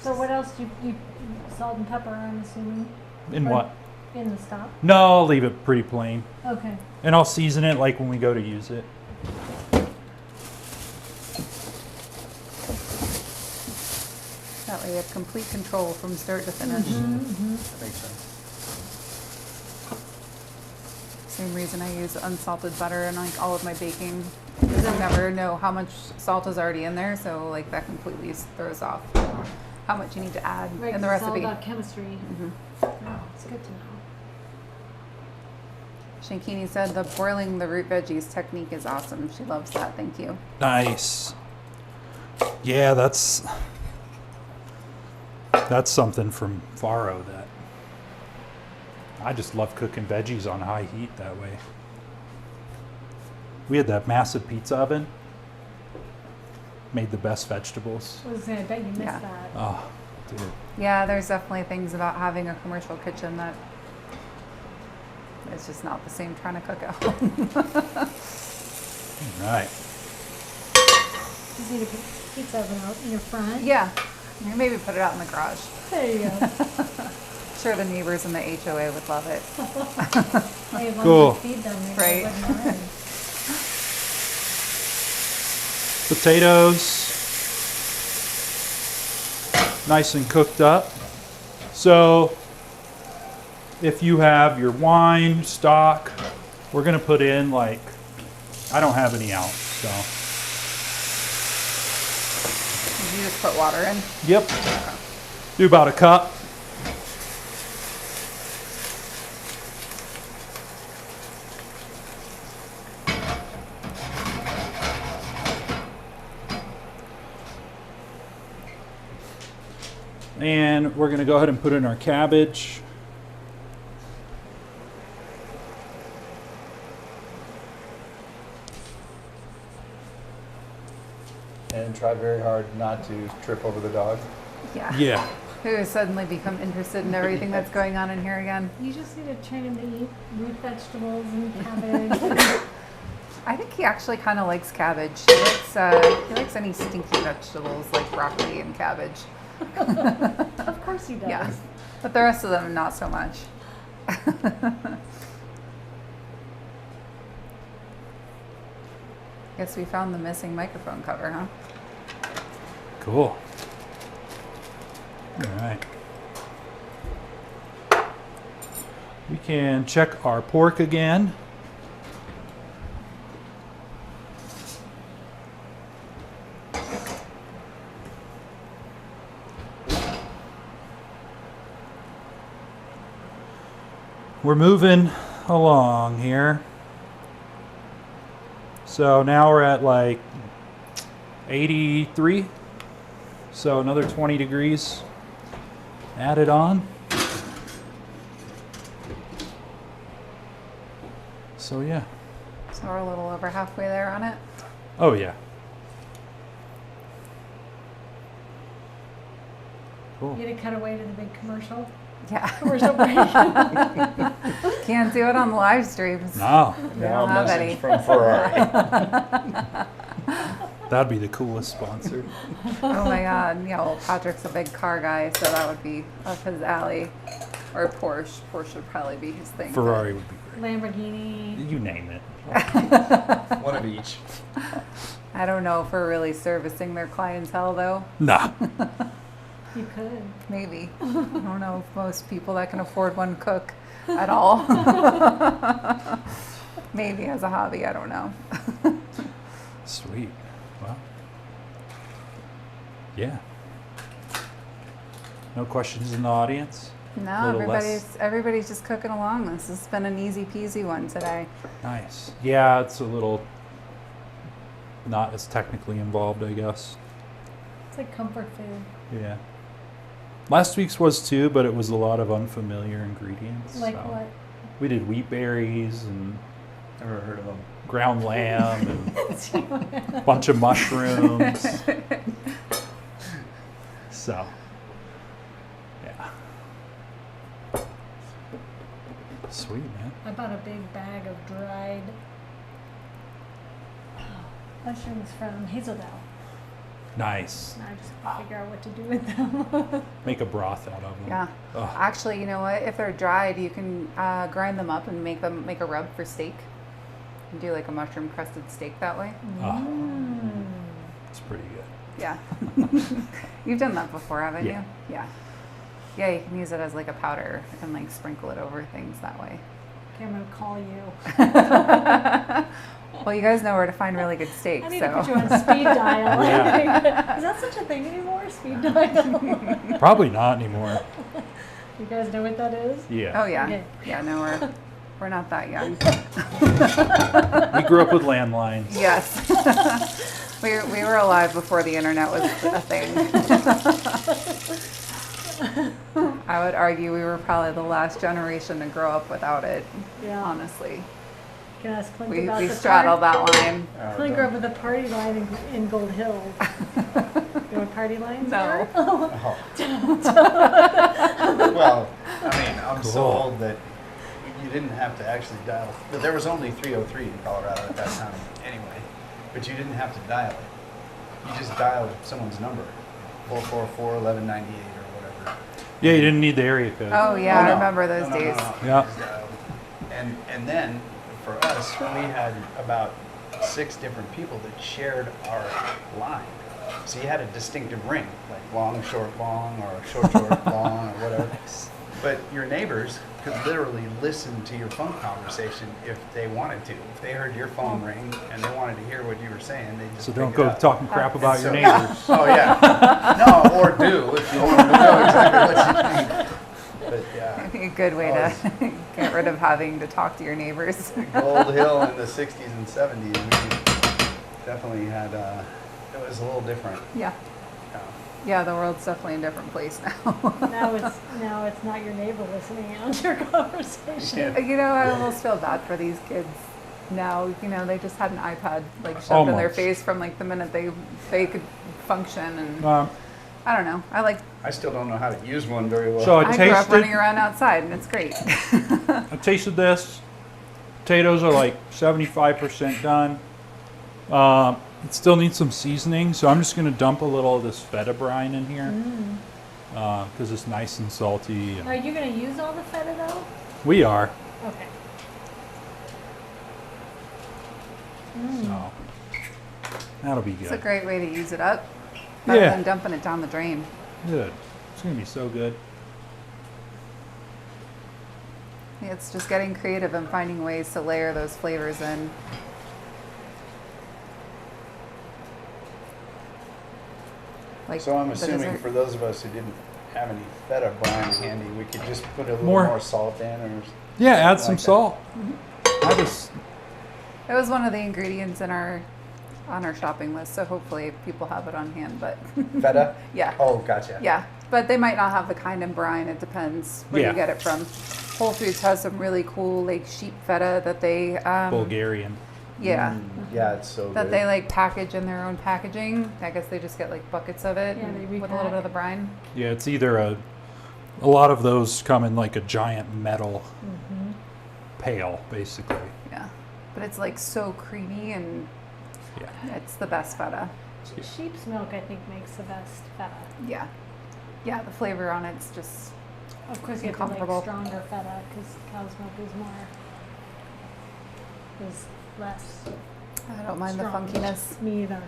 So what else do you salt and pepper, I'm assuming, In what? in the stock? No, I'll leave it pretty plain. Okay. And I'll season it like when we go to use it. That way you have complete control from start to finish. That makes sense. Same reason I use unsalted butter in like all of my baking. Because you never know how much salt is already in there, so like that completely throws off how much you need to add Right, in the 'cause it's all recipe. about chemistry. Mhm. Oh, it's good to know. Shankini said the boiling the root veggies technique is awesome. She loves that. Thank you. Nice. Yeah, that's something from Faro that I just love cooking veggies on high heat that way. We had that massive pizza oven. Made the best vegetables. I was gonna say, I bet you missed Yeah. that. Oh, dude. Yeah, there's definitely things about having a commercial kitchen that it's just not the same trying to cook at home. All right. You need a pizza oven out in your front. Yeah, maybe put it out in the garage. There you go. Sure, the neighbors in the HOA would love it. Hey, as long Cool. as you feed them, maybe Right. they wouldn't mind. Potatoes, nice and cooked up. So if you have your wine stock, we're gonna put in like, I don't have any out, so. Did you just put water in? Yep, do about a cup. And we're gonna go ahead and put in our cabbage. And try very hard not to trip over the dog. Yeah. Yeah. Who has suddenly become interested in everything that's going on in here again? You just need to train him to eat root vegetables and cabbage. I think he actually kind of likes cabbage. He likes any stinky vegetables like broccoli and cabbage. Of course he does. Yeah. But the rest of them, not so much. Guess we found the missing microphone cover, huh? Cool. All right. We can check our pork again. we're moving along here. So now we're at like 83. So another 20 degrees added on. So yeah. So we're a little over halfway there on it. Oh yeah. Cool. You gonna cut away to the big commercial? Yeah. Commercial break. Can't do it on the live streams. No, We Now don't have message any. from Ferrari. that'd be the coolest sponsor. Oh my God. Yeah, well, Patrick's a big car guy, so that would be up his alley. Or Porsche. Porsche would probably be his thing. Ferrari would be great. Lamborghini. You name it. One of each. I don't know if we're really servicing their clientele though. Nah. You could. Maybe. I don't know if most people that can afford one cook at all. Maybe as a hobby, I don't know. Sweet. Well. Yeah. No questions in the audience? No, Little less. everybody's just cooking along. This has been an easy peasy one today. Nice. Yeah, it's a little not as technically involved, I guess. It's like comfort food. Yeah. Last week's was too, but it was a lot of unfamiliar ingredients. Like so what? We did wheat berries and Never heard of them. ground lamb and a bunch of mushrooms. So, yeah. Sweet, man. I bought a big bag of dried mushrooms from Hazeldale. Nice. And I just have to figure out what to do with them. Make a broth out of them. Yeah. Ugh. Actually, you know what? If they're dried, you can grind them up and make a rub for steak. You do like a mushroom crusted steak that way. Ah, Mm. it's pretty good. Yeah. You've done that before, haven't Yeah. you? Yeah. Yeah, you can use it as like a powder and like sprinkle it over things that way. Okay, I'm gonna call you. Well, you guys know where to find really good steak, I need so. to put you on speed dial. Yeah. Is that such a thing anymore? Speed dial? Probably not anymore. You guys know what that is? Yeah. Oh yeah. Okay. Yeah, no, we're not that young. We grew up with landlines. Yes. we were alive before the internet was a thing. I would argue we were probably the last generation to grow up without it, Yeah. honestly. Can I ask Clint We about the straddled party? that line. Clint grew up with a party line in Gold Hill. You know what party lines No. are? Oh. Well, I mean, I'm so Cool. old that you didn't have to actually dial. But there was only 303 in Colorado at that time anyway. But you didn't have to dial it. You just dialed someone's number, 444-1198 or whatever. Yeah, you didn't need the area code. Oh yeah, Oh, I no. remember those No, no, days. no, no. Yeah. Just dialed. And then for us, we had about 6 different people that shared our line. So you had a distinctive ring, like long, short, long, or short, short, long, or whatever. But your neighbors could literally listen to your phone conversation if they wanted to. If they heard your phone ring and they wanted to hear what you were saying, they just So pick don't it go up. talking crap about your So- neighbors. Oh yeah. No, or do if you want to know exactly what you think. But yeah. A good way to get rid of having to talk to your neighbors. Gold Hill in the 60s and 70s, we definitely had, it was a little different. Yeah. Yeah, the world's definitely a different place now. Now it's not your neighbor listening out to your conversation. Yeah. You know, I almost feel bad for these kids now. You know, they just had an iPad like shoved in their Almost. face from like the minute they could function, and I don't know. I still don't know how to use one very well. So I grew up running tasted, around outside, and it's great. I tasted this. Potatoes are like 75% done. It still needs some seasoning, so I'm just going to dump a little of this feta brine in here because it's nice and salty. Are you going to use all the feta though? We are. Okay. So that'll be It's a good. great way to use it up, rather Yeah. than dumping it down the drain. Good. It's going to be so good. It's just getting creative and finding ways to layer those flavors in. Like So I'm the assuming dessert. for those of us who didn't have any feta brine handy, we could just put a little More. more salt in or Yeah, add some like that. salt. I just, It was one of the ingredients in on our shopping list, so hopefully people have it on hand. But Feta? yeah, Oh, gotcha. yeah, but they might not have the kind in brine. It depends where Yeah. you get it from. Whole Foods has some really cool like sheep feta that they Bulgarian. yeah. Yeah, it's so That good. they like package in their own packaging. I guess they just get like buckets of it Yeah, and they with a little repack. bit of the brine. Yeah, it's either a lot of those come in like a giant metal pail, basically. Yeah, but it's like so creamy and Yeah. it's the best feta. Sheep's milk, I think, makes the best feta. Yeah, yeah, the flavor on it's just Of course, you have to Incomparable. like stronger feta because cow's milk is less I don't mind strong. the funkiness Me either.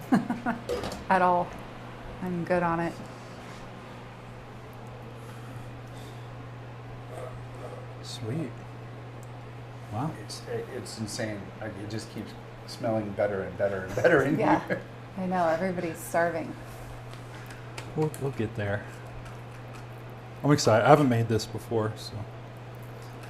at all. I'm good on it. Sweet. Wow. It's insane. Like, it just keeps smelling better and better and better in Yeah, here. I know everybody's starving. We'll get there. I'm excited. I haven't made this before, so.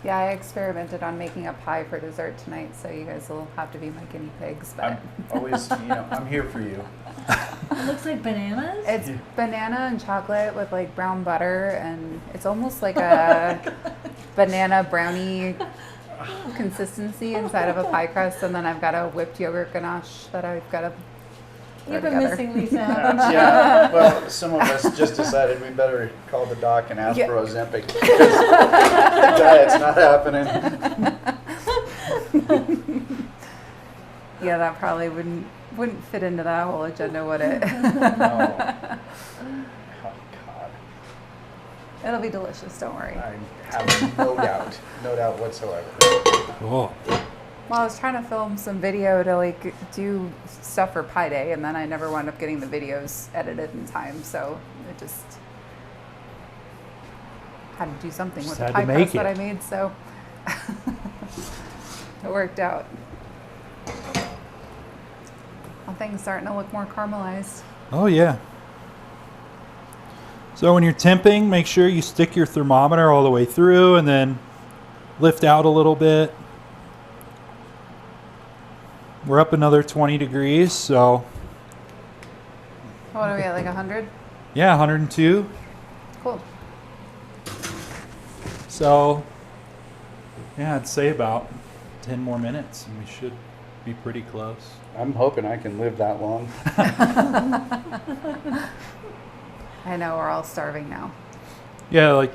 Yeah, I experimented on making a pie for dessert tonight, so you guys will have to be my guinea pigs. But I'm always, I'm here for you. It looks like bananas. it's banana and chocolate with like brown butter, and it's almost like a banana brownie consistency inside of a pie crust. And then I've got a whipped yogurt ganache that I've got to throw You've been together. missing Lisa. haven't you? Yeah. Well, some of us just decided we better call the doc and ask Yeah. for Ozempic because the diet's not happening. Yeah, that probably wouldn't fit into that whole agenda, would it? No. Oh, God. It'll be delicious. Don't worry. I have no doubt whatsoever. Cool. Well, I was trying to film some video to like do stuff for Pi Day, and then I never wound up getting the videos edited in time, so it just had to do something Just with the had to pie make crust that it. I made, so it worked out. Well, things starting to look more caramelized. Oh, yeah. So when you're temping, make sure you stick your thermometer all the way through and then lift out a little bit. We're up another 20 degrees, so What are we at, like 100? yeah, 102. Cool. So yeah, I'd say about 10 more minutes and we should be pretty close. I'm hoping I can live that long. I know we're all starving now. Yeah, like,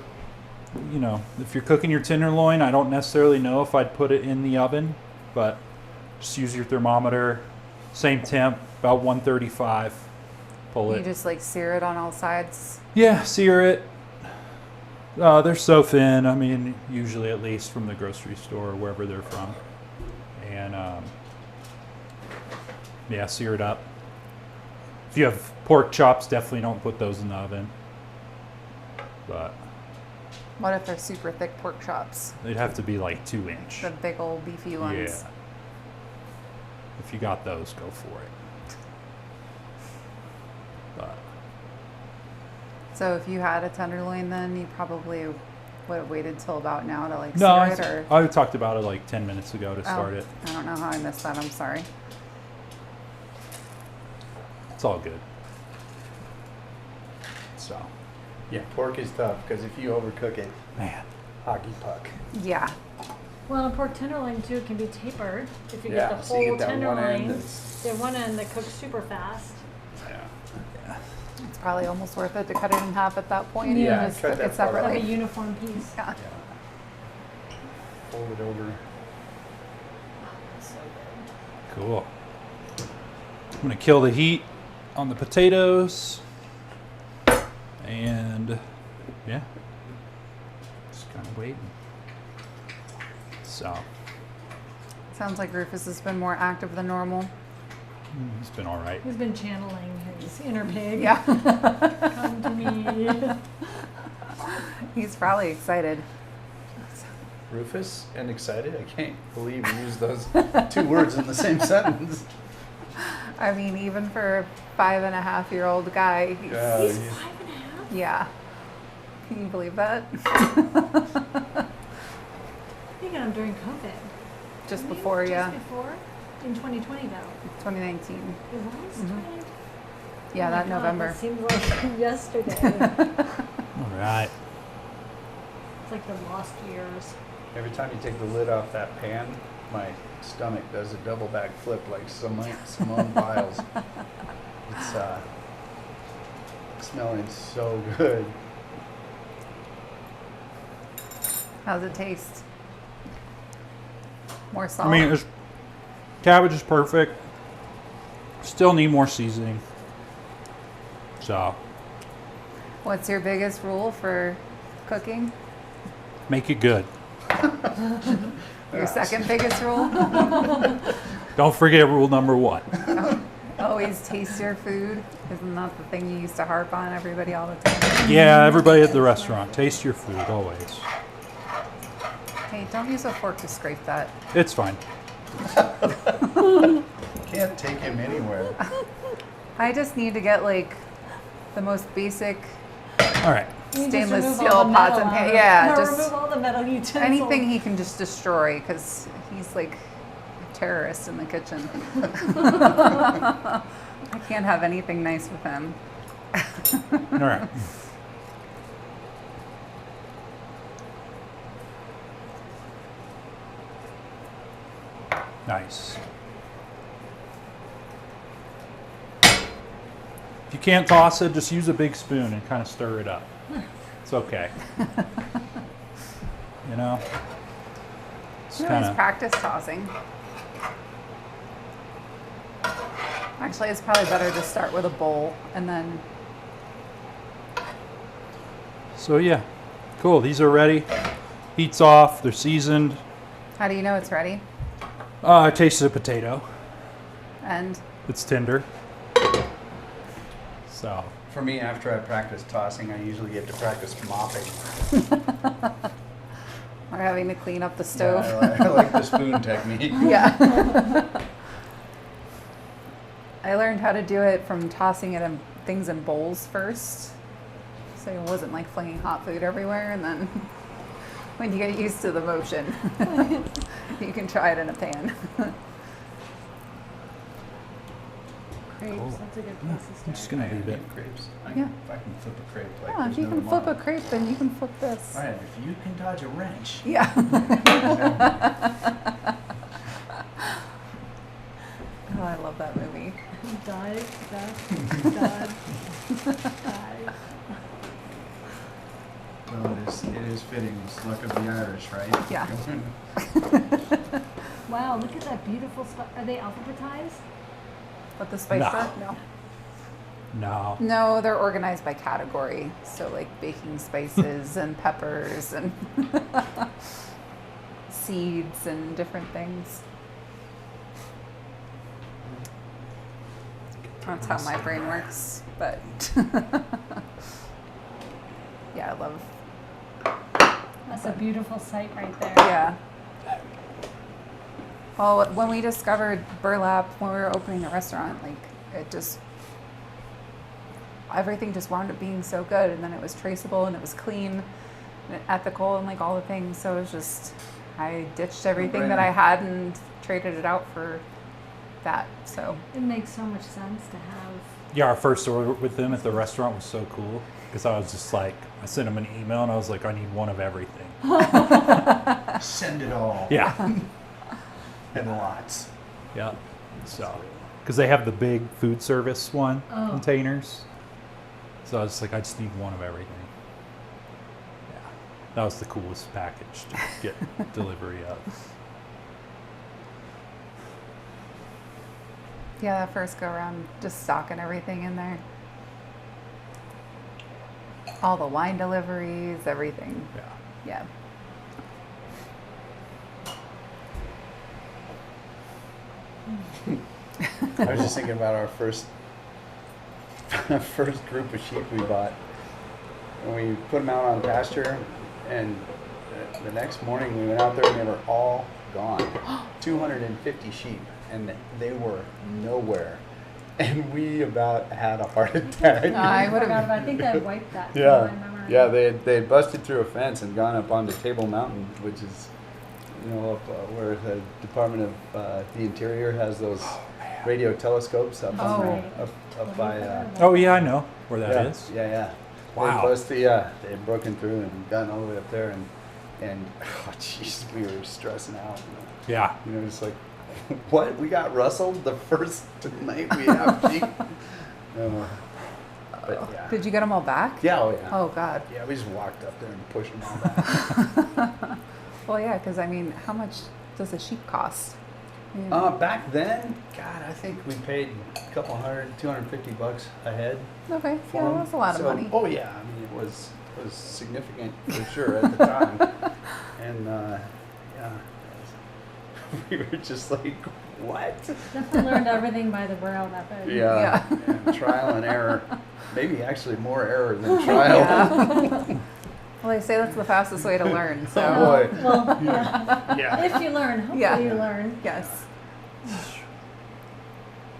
if you're cooking your tenderloin, I don't necessarily know if I'd put it in the oven, but just use your thermometer, same temp, about 135. Pull You it. just like sear it on all sides. Yeah, sear it. They're so thin. I mean, usually at least from the grocery store or wherever they're from. And yeah, sear it up. If you have pork chops, definitely don't put those in the oven. But What if they're super thick pork chops? they'd have to be like 2-inch. The big old beefy ones. Yeah. If you got those, go for it. But So if you had a tenderloin, then you probably would have waited till about now to like no, sear it, or I talked about it like 10 minutes ago to start it. I don't know how I missed that. I'm sorry. It's all good. So, Yeah, pork is tough because if you overcook it, man. hockey puck. Yeah. Well, a pork tenderloin too can be tapered if you Yeah, get the so you whole get that one end tenderloin. that's- The one end that cooks super fast. Yeah. It's probably almost worth it to cut it in half at that point Yeah, and just cut cook that it part out. Like a separately. uniform piece. Yeah. Fold it over. So good. Cool. I'm going to kill the heat on the potatoes. And yeah, just kind of waiting. So, Sounds like Rufus has been more active than normal. it's been all right. He's been channeling his inner pig. Yeah. Come to me. He's probably excited. Rufus and excited. I can't believe you used those two words in the same sentence. I mean, even for a 5.5-year-old guy, he's, Yeah, He's he's- 5.5. yeah. Can you believe that? Thinking I'm during COVID. Just Maybe before, yeah, Just before? In 2020 though. 2019. It was? Mhm. 2019? Yeah, Oh my that God, November. That seems like yesterday. All right. It's like the lost years. Every time you take the lid off that pan, my stomach does a double back flip like Simone Biles. It's smelling so good. How's it taste? More salt. I mean, cabbage is perfect. Still need more seasoning. So, What's your biggest rule for cooking? make it good. Your second biggest rule? Don't forget rule number 1. Always taste your food. Isn't that the thing you used to harp on everybody all the time? Yeah, everybody at the restaurant, taste your food always. Hey, don't use a fork to scrape that. It's fine. Can't take him anywhere. I just need to get like the most basic All right. You just stainless remove steel all the pots metal and out pans. of it. Yeah, Or just remove all the metal utensils. anything he can just destroy because he's like a terrorist in the kitchen. I can't have anything nice with him. All right. Nice. If you can't toss it, just use a big spoon and kind of stir it up. It's okay. You know? It's You kind always of. practice tossing. Actually, it's probably better to start with a bowl and then. So, yeah. Cool. These are ready. Heat's off. They're seasoned. How do you know it's ready? I tasted a potato. And It's tender. So. For me, after I practice tossing, I usually get to practice mopping. or having to clean up the stove. Yeah, I like the spoon technique. Yeah. I learned how to do it from tossing it in things in bowls first. So it wasn't like flinging hot food everywhere. And then when you get used to the motion, you can try it in a pan. Crepes, Cool. that's a good Yeah, place to I'm start. just gonna leave it. Crepes. Yeah. If I can flip a crepe like Yeah, if there's you no can flip a tomorrow. crepe, then you can flip this. All right, if you can dodge a wrench. Yeah. Oh, I love that movie. Die, die. Well, it is fitting. It's luck of the Irish, right? Yeah. Wow, look at that beautiful spot. Are they alphabetized? But the spice No. are? No. No. No, they're organized by category. So like baking spices and peppers and seeds and different things. That's how my brain works. But yeah, I love. That's a beautiful sight right there. Yeah. Well, when we discovered burlap when we were opening a restaurant, like it just everything just wound up being so good, and then it was traceable and it was clean and ethical and like all the things. So it was just I ditched everything that I had and traded it out for that. So It makes so much sense to have. Yeah, our first order with them at the restaurant was so cool because I was just like, I sent them an email and I was like, I need one of everything. Send it all. Yeah. And lots. Yeah. So, because they have the big food service one Oh. containers. So I was like, I just need one of everything. Yeah. That was the coolest package to get delivery of. yeah, that first go around, just stocking everything in there. All the wine deliveries, everything. Yeah. Yeah. I was just thinking about our first group of sheep we bought. And we put them out on pasture, and the next morning we went out there and they were all gone. 250 sheep, and they were nowhere. And we about had a heart attack. I would forgot have. about, I think I wiped that. from Yeah, my memory. yeah, they had busted through a fence and gone up onto Table Mountain, which is You know, up where the Department of the Interior has those radio telescopes up on right. up by. Oh yeah, I know where that yeah, is. Yeah. Wow. They had broken through and gotten all the way up there, and oh jeez, we were stressing out. Yeah. You know, it's like, what? We got rustled the first night we have sheep. But yeah. Did you get them all back? Yeah, oh yeah. Oh God. Yeah, we just walked up there and pushed them all back. Well, yeah, because I mean, how much does a sheep cost? Back then, God, I think we paid a couple hundred, $250 a head. Okay, For yeah, them. that's a lot of So- money. Oh yeah, I mean it was significant for sure at the time, and yeah, we were just like, what? Definitely learned everything by the brow that bit. Yeah, and trial and error, maybe actually more error than trial. Yeah. Well, they say that's the fastest way to learn. So Oh boy, Well, yeah. yeah. If you learn, hopefully Yeah. you learn. yes.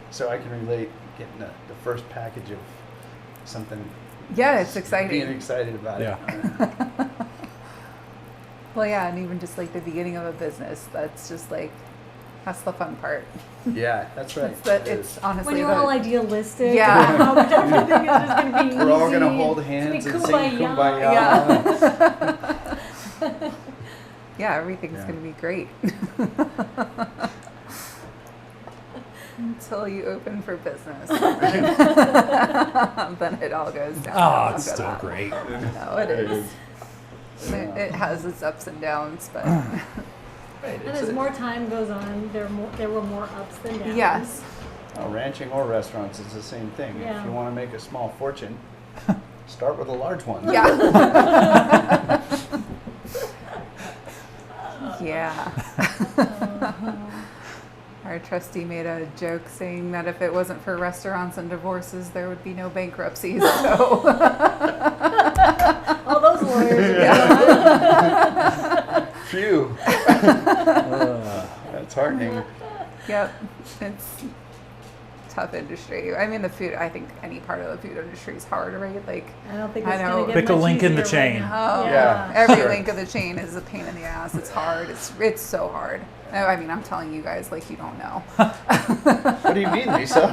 So I can relate getting the first package of something. Yeah, it's Being exciting. excited about Yeah. it. Well, yeah, and even just like the beginning of a business, that's just like that's the fun part. Yeah, that's right. It's that It it's is. honestly When you're the, all idealistic, Yeah. and how everything is just going to be easy. We're all gonna hold It's hands and gonna sing be kumbaya. Yeah. yeah, everything's Yeah. gonna be great. Until you open for business. Then it all goes down. Oh, it's still great. No, it is. It has its ups and downs, but Right, And it's as a- more time goes on, there were more ups than downs. yes. ranching or restaurants is the same thing. Yeah. If you want to make a small fortune, start with a large one. Yeah. Yeah. Our trustee made a joke saying that if it wasn't for restaurants and divorces, there would be no bankruptcies. So, All those lawyers. Phew. That's heartening. yep, it's a tough industry. I mean, the food. I think any part of the food industry is hard, right? Like, I don't think I it's know. going to get Pick a much link in the easier right chain. now. oh, Yeah. every Sure. link of the chain is a pain in the ass. It's hard. It's so hard. I mean, I'm telling you guys like you don't know. What do you mean, Lisa?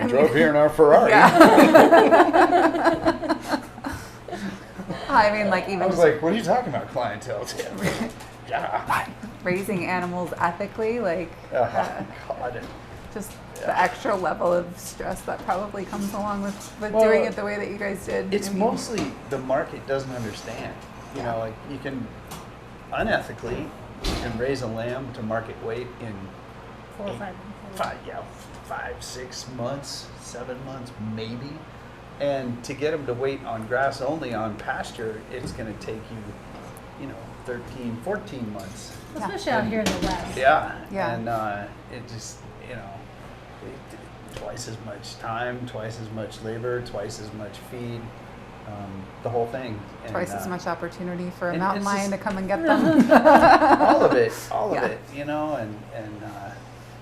We drove here in our Ferrari. Yeah. I mean, like I even was just like, what are you talking about, clientele? Yeah. raising animals ethically, like Oh, God. just Yeah. the extra level of stress that probably comes along with Well, doing it the way that you guys did. It's I mean, mostly the market doesn't understand. You know, like you can unethically, you can raise a lamb to market weight in 4 or 5. 5, 6 months, 7 months, maybe. And to get them to wait on grass only on pasture, it's going to take you, 13, 14 months. Especially out here in the West. Yeah. Yeah. And it just, twice as much time, twice as much labor, twice as much feed, the whole thing. And, twice as much opportunity for a and mountain it's lion just- to come and get them. all of it, Yeah. and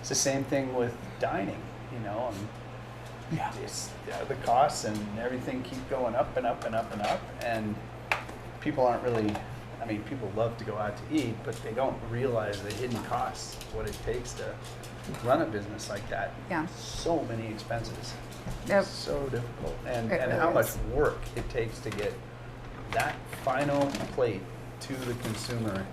it's the same thing with dining, and it's the costs and everything keep going up and up and up and up, and people aren't really. I mean, people love to go out to eat, but they don't realize the hidden costs, what it takes to run a business like that. Yeah. So many expenses. Yep. So difficult, and It and really how much is. work it takes to get that final plate to the consumer.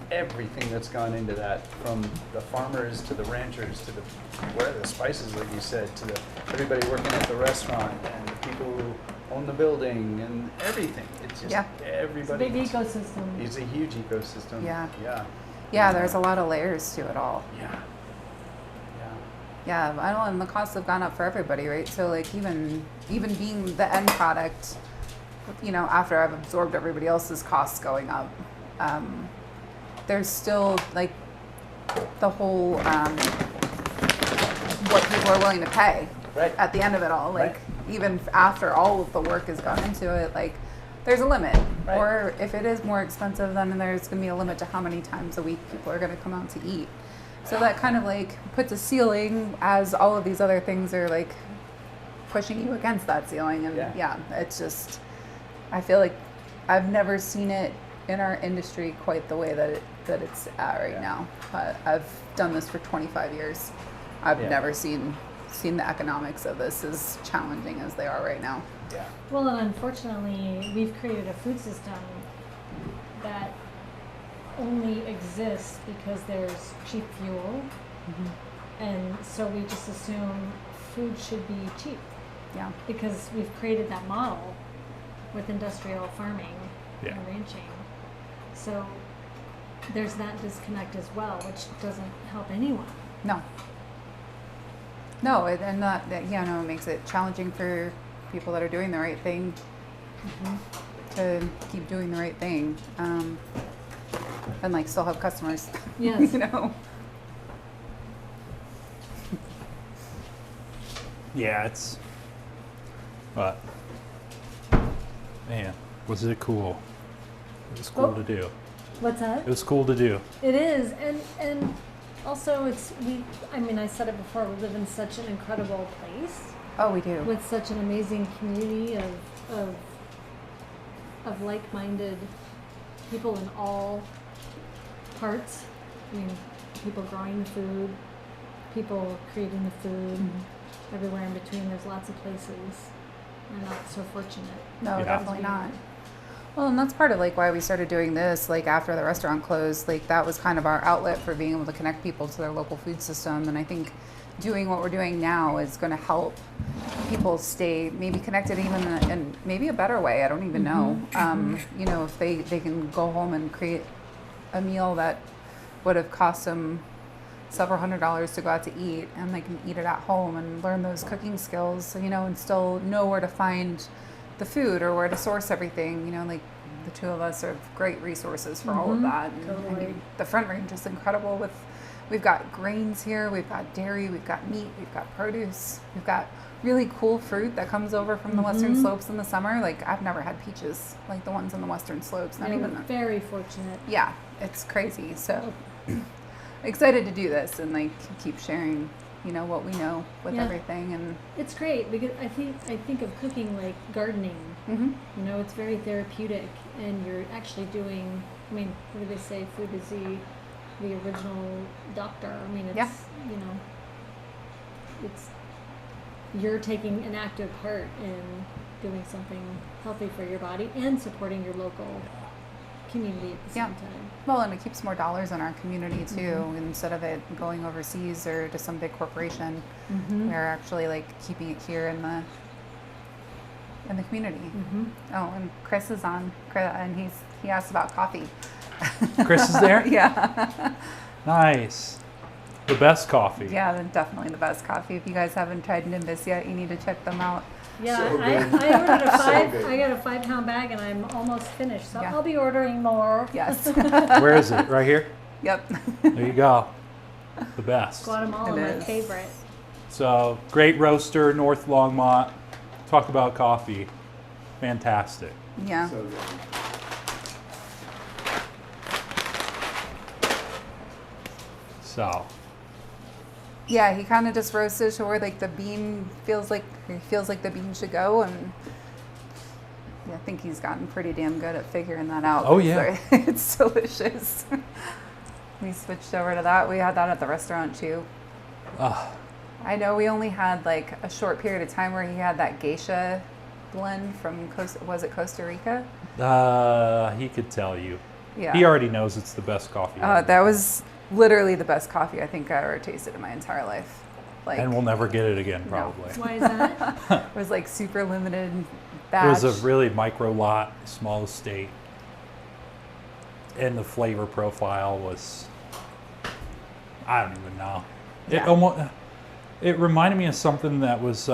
Everything that's gone into that, from the farmers to the ranchers to the spices, like you said, to everybody working at the restaurant and the people who own the building and everything. It's just Yeah. It's a everybody. big ecosystem. It's a huge ecosystem. Yeah. Yeah. Yeah, there's a lot of layers to it all. Yeah. Yeah, I know, and the costs have gone up for everybody, right? So like even being the end product, after I've absorbed everybody else's costs going up, there's still like the whole what people are willing to pay Right. at the end of it all. Like Right. even after all of the work has gone into it, like there's a limit. Right. Or if it is more expensive, then there's gonna be a limit to how many times a week people are gonna come out to eat. So that kind of like puts a ceiling as all of these other things are like pushing you against that ceiling. And Yeah. yeah, it's just, I feel like I've never seen it in our industry quite the way that it's at right now. I've done this for 25 years. I've Yeah. never seen the economics of this as challenging as they are right now. Yeah. Well, and unfortunately, we've created a food system that only exists because there's cheap fuel, and so we just assume food should be cheap Yeah. because we've created that model with industrial farming Yeah. and ranching. So there's that disconnect as well, which doesn't help anyone. No. No, and it makes it challenging for people that are doing the right thing to keep doing the right thing, and like still have customers. Yes. You know. Yeah, it's. But man, was it cool? It was cool Oh. to do. What's that? It was cool to do. It is, and also I said it before, we live in such an incredible place Oh, we do. with such an amazing community of like-minded people in all parts. I mean, people growing the food, people creating the food, everywhere in between. There's lots of places. We're not so fortunate. No, Yeah. definitely not. Well, and that's part of like why we started doing this. Like after the restaurant closed, like that was kind of our outlet for being able to connect people to their local food system. And I think doing what we're doing now is going to help people stay maybe connected even in maybe a better way. I don't even know. You know, if they can go home and create a meal that would have cost them several $100s to go out to eat, and they can eat it at home and learn those cooking skills, you know, and still know where to find the food or where to source everything. You know, like the two of us are great resources for all of that. And, I Totally. mean, the front range is incredible. We've got grains here, we've got dairy, we've got meat, we've got produce, we've got really cool fruit that comes over from the western slopes in the summer. Like I've never had peaches like the ones on the western slopes. Not We're even. very fortunate. Yeah, it's crazy. So excited to do this and like keep sharing, you know, what we know with Yeah. everything. And It's great because I think of cooking like gardening. You know, it's very therapeutic, and you're actually doing. I mean, what do they say? Food is the original doctor. I mean, it's Yeah. you know, it's you're taking an active part in doing something healthy for your body and supporting your local community at the same Yeah. time. well, and it keeps more dollars in our community too. Instead of it going overseas or to some big corporation, we're actually like keeping it here in the community. Oh, and Chris is on, and he asked about coffee. Chris is there? Yeah. Nice. The best coffee. Yeah, then definitely the best coffee. If you guys haven't tried Nimbus yet, you need to check them out. Yeah, So I good. ordered a So good. I got a 5-pound bag, and I'm almost finished. So Yeah. I'll be ordering more. Yes. Where is it? Right here? Yep. There you go. The best. Guatemala, It my is. favorite. So, great roaster, North Longmont. Talk about coffee. Fantastic. Yeah. So good. So, Yeah, he kind of just roasted to where like the bean feels like the bean should go, and yeah, I think he's gotten pretty damn good at figuring that out. Oh, yeah. It's delicious. We switched over to that. We had that at the restaurant too. I know we only had like a short period of time where he had that geisha blend from Costa Rica? he could tell you. Yeah. He already knows it's the best coffee. ever. That was literally the best coffee I think I ever tasted in my entire life. Like, And we'll never get it again, probably. Why is that? it was like super limited It batch. was a really micro lot, small estate. And the flavor profile was, I don't even know. Yeah. It reminded me of something that was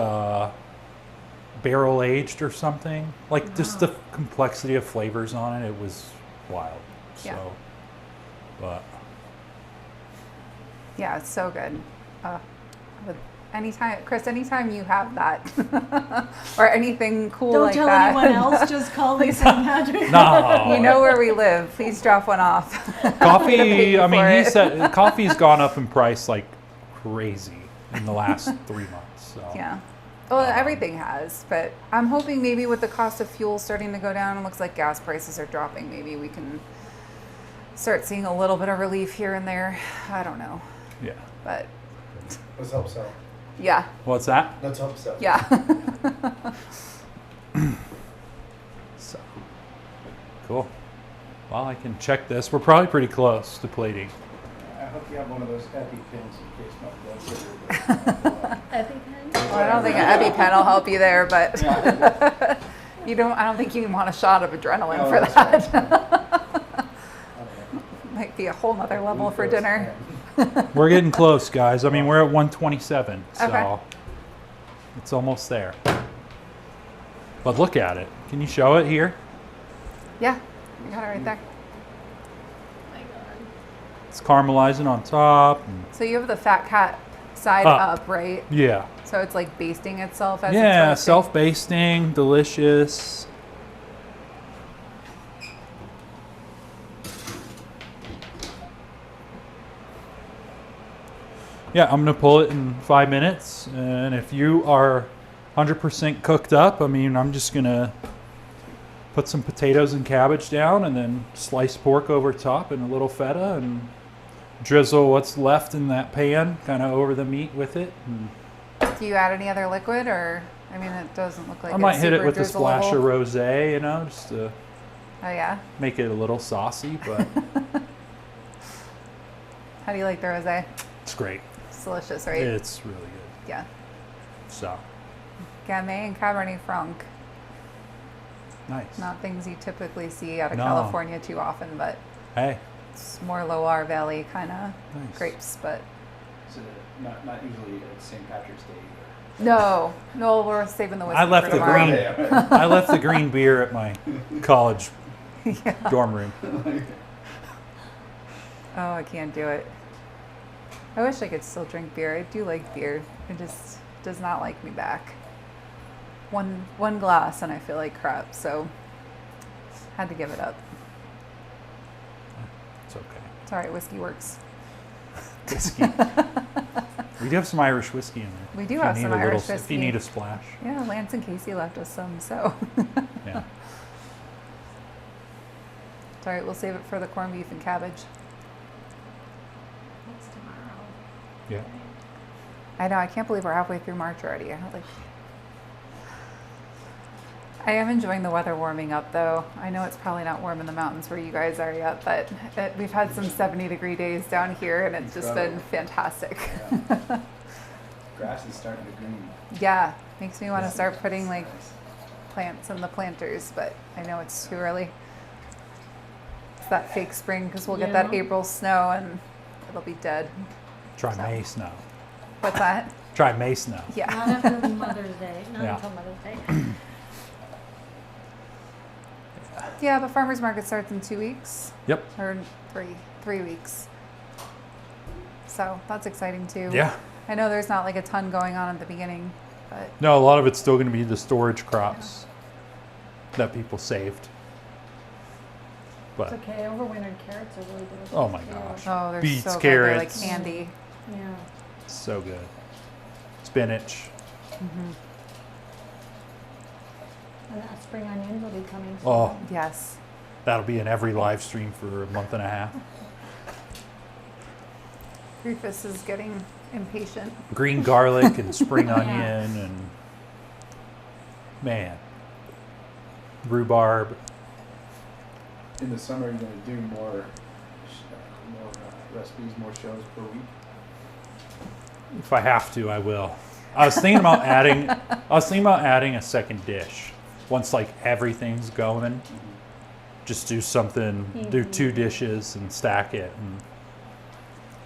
barrel aged or something. Like just the complexity of flavors on it, it was wild. So, Yeah. but Yeah, it's so good. But anytime you have that or anything cool Don't like tell that, anyone else. Just call Lisa and Patrick. no, you know where we live. Please drop one off. coffee. I mean, for he it. said coffee's gone up in price like crazy in the last 3 months. So. Yeah. Well, everything has, but I'm hoping maybe with the cost of fuel starting to go down, it looks like gas prices are dropping. Maybe we can start seeing a little bit of relief here and there. I don't know, Yeah. but Let's hope so. yeah, What's that? Let's hope so. yeah. So, cool. Well, I can check this. We're probably pretty close to plating. I hope you have one of those EpiPens in case my blood sugar. EpiPen? Well, I don't think an EpiPen will help you there, but you don't. I don't think you want a shot of adrenaline Oh, for that's that. Might be a whole nother level for dinner. We're getting close, guys. I mean, we're at 127, so Okay. it's almost there. But look at it. Can you show it here? Yeah, you got it right there. Oh my god. It's caramelizing on top. And, So you have the fat cat side Up. up, right? yeah. So it's like basting itself as Yeah, it's roasting? self-basting, delicious. Yeah, I'm gonna pull it in 5 minutes, and if you are 100% cooked up, I mean, I'm just gonna put some potatoes and cabbage down, and then sliced pork over top, and a little feta, and drizzle what's left in that pan, kind of over the meat with it. And Do you add any other liquid, or I mean, it doesn't look like I might it's hit it super with a splash of drizzleable. rosé, you know, just to Oh yeah. make it a little saucy, but How do you like the rosé? it's great. It's delicious, right? It's really good. Yeah. So Gamay and Cabernet Franc. nice. Not things you typically see out of No. California too often, but Hey, it's more Loire Valley kind of nice. grapes. But So not usually at St. Patrick's Day either. no, we're saving the whiskey I left for the tomorrow. green. I left the green beer at my college dorm room. Oh, I can't do it. I wish I could still drink beer. I do like beer. It just does not like me back. One glass and I feel like crap, so had to give it up. It's okay. It's all right, whiskey works. Whiskey. We do have some Irish whiskey in there. We do If you have need some a little- Irish If you whiskey. need a splash. Yeah, Lance and Casey left us some, so Yeah. it's all right. We'll save it for the corned beef and cabbage. That's tomorrow. Yeah. I know. I can't believe we're halfway through March already. I am enjoying the weather warming up, though. I know it's probably not warm in the mountains where you guys are yet, but we've had some 70-degree days down here, and it's just been fantastic. Yeah. Grass is starting to green. Yeah, makes me want to start putting like plants in the planters, but I know it's too early. It's that fake spring because we'll get that Yeah. April snow and it'll be dead. Try So. May snow. What's that? Try May snow. Yeah. Not after Mother's Day. Not Yeah. until Mother's Day. Yeah, the farmer's market starts in 2 weeks Yep. or 3 weeks. So that's exciting too. Yeah. I know there's not like a ton going on at the beginning, but No, a lot of it's still going to be the storage crops that people saved. It's But okay. Overwintered carrots are really delicious. Oh my too. gosh. oh, they're Beets, so good. They're like carrots. candy. Yeah. so good. Spinach. And that spring onions will be coming soon. Oh, Yes. that'll be in every live stream for a month and a half. Rufus is getting impatient. Green garlic and spring onion and man, rhubarb. In the summer, you're going to do more recipes, more shows per week. If I have to, I will. I was thinking about adding a second dish once like everything's going. Just do something, do 2 dishes and stack it. And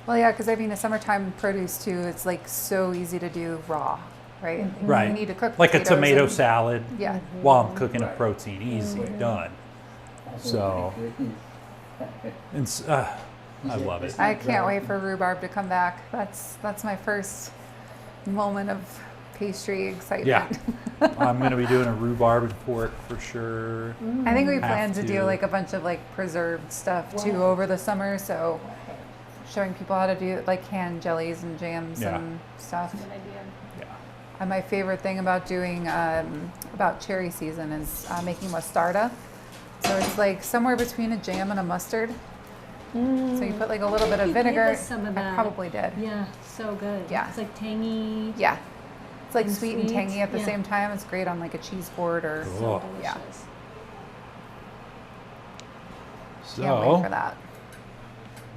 Well, yeah, because I mean, the summertime produce too, it's like so easy to do raw, right? Right. You need to cook like a potatoes tomato and- salad Yeah. while I'm cooking a Right. protein, easy, done. So- And I love it. I can't wait for rhubarb to come back. That's my first moment of pastry excitement. Yeah. I'm gonna be doing a rhubarb and pork for sure. I think we Have plan to do to. like a bunch of like preserved stuff too over the summer. So showing people how to do like canned jellies and jams Yeah. and stuff. Good idea. Yeah. And my favorite thing about doing about cherry season is making mostarda. So it's like somewhere between a jam and a mustard. So you put like a little bit of You gave vinegar. us some of I that. probably did. Yeah, so good. Yeah. It's like tangy. Yeah. It's like And sweet and sweet, tangy at the yeah. same time. It's great on like a cheese board or Cool. So Yeah. delicious. can't wait So, for that.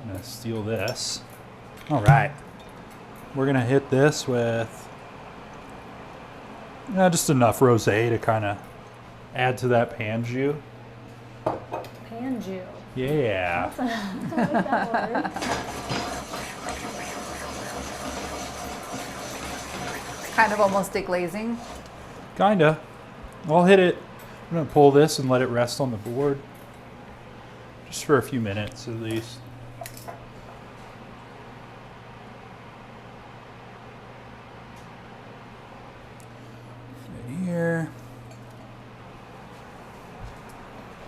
I'm gonna steal this. All right. We're gonna hit this with just enough rosé to kind of add to that pan jus. Panju. Yeah. I like that word. It's kind of almost deglazing. Kinda. I'll hit it. I'm gonna pull this and let it rest on the board. Just for a few minutes at least. Right here.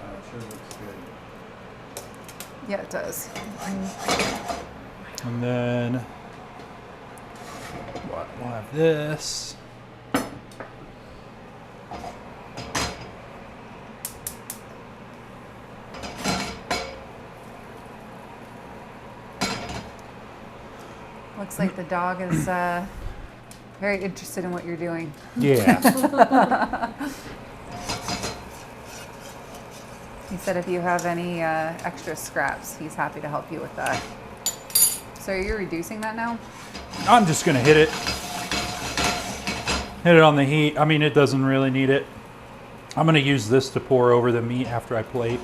It sure looks good. Yeah, it does. And then we'll have this. Looks like the dog is very interested in what you're doing. Yeah. He said if you have any extra scraps, he's happy to help you with that. So you're reducing that now? I'm just gonna hit it. Hit it on the heat. I mean, it doesn't really need it. I'm gonna use this to pour over the meat after I plate.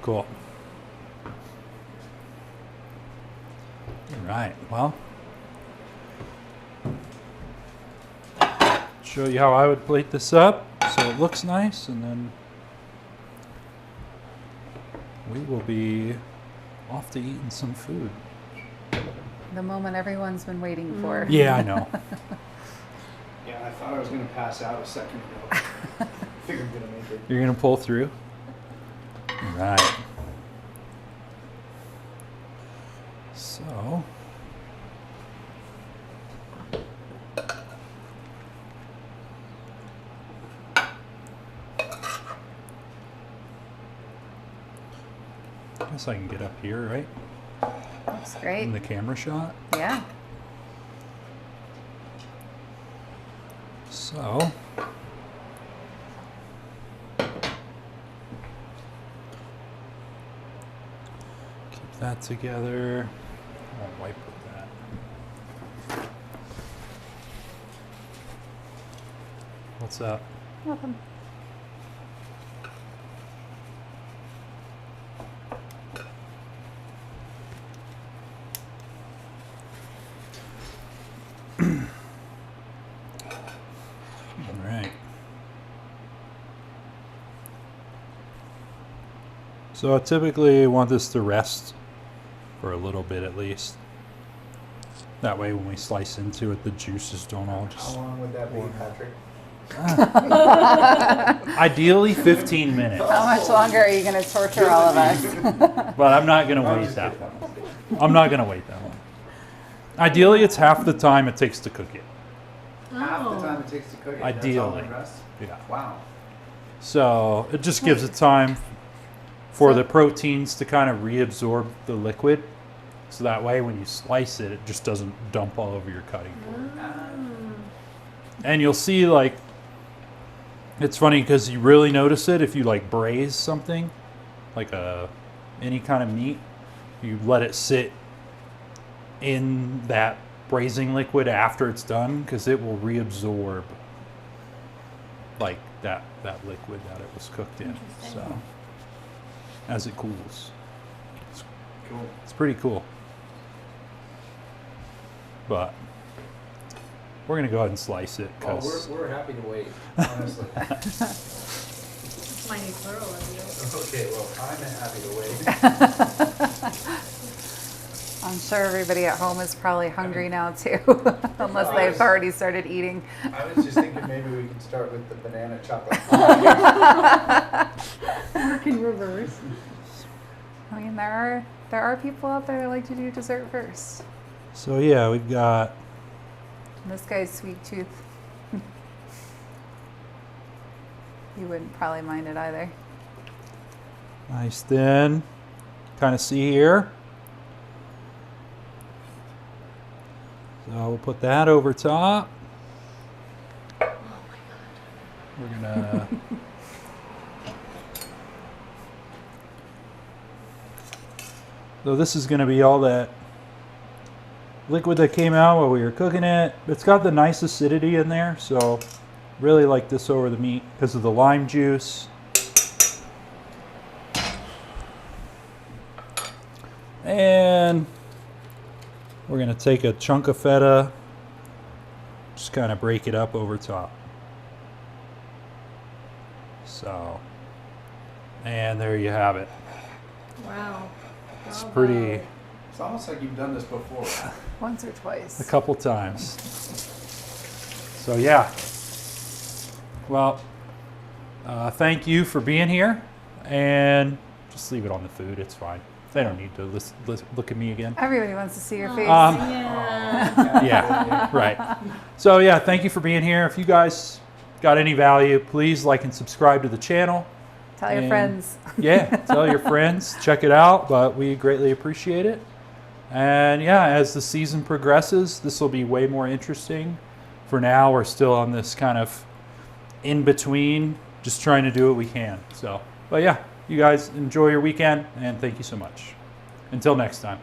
Cool. All right, well, show you how I would plate this up so it looks nice, and then we will be off to eating some food. The moment everyone's been waiting for. Yeah, I know. Yeah, I thought I was gonna pass out a second ago. Figured I'm gonna make it. You're gonna pull through? All right. So. I guess I can get up here, right? Looks great. In the camera shot. Yeah. So. Keep that together. I'll wipe with that. What's up? Nothing. All right. So I typically want this to rest for a little bit at least. That way when we slice into it, the juices don't all How just... long would that be, Patrick? Ideally 15 minutes, How much longer are you going to torture all of us? but I'm not going to wait that long. I'm not going to wait that long. Ideally, it's half the time it takes to cook it. Half the Oh. time it takes to cook it. Ideally. That's all the rest? Yeah. Wow. So it just gives it time for the proteins to kind of reabsorb the liquid. So that way when you slice it, it just doesn't dump all over your cutting board. And you'll see, like, it's funny because you really notice it if you like braise something, like any kind of meat, you let it sit in that braising liquid after it's done because it will reabsorb like that liquid that it was cooked in. So as it cools, Cool. it's pretty cool. But we're gonna go ahead and slice it Oh, because we're happy to wait, honestly. It's my new plural of Okay, well, I'm happy to wait. I'm sure everybody at home is probably hungry now too, unless they've already started eating. I was just thinking maybe we can start with the banana chocolate pie. you. Work in reverse. I mean, there are there are people out there that like to do dessert first. So yeah, we've got This guy's sweet tooth. You wouldn't probably mind it either. nice thin. Kind of see here. So we'll put that over top. We're gonna so this is gonna be all that liquid that came out while we were cooking it. It's got the nice acidity in there, so really like this over the meat because of the lime juice. And we're gonna take a chunk of feta, just kind of break it up over top. So, and there you have it. Wow. It's Bravo. pretty, It's almost like you've done this before. Once or twice. a couple times. So yeah. Well, thank you for being here, and just leave it on the food. It's fine. They don't need to look at me again. Everybody wants to see your face. Yeah. Yeah, right. So yeah, thank you for being here. If you guys got any value, please like and subscribe to the channel. Tell your and- friends. Yeah, tell your friends. Check it out, but we greatly appreciate it. And yeah, as the season progresses, this will be way more interesting. For now, we're still on this kind of in between, just trying to do what we can. So, but yeah, you guys enjoy your weekend, and thank you so much. Until next time.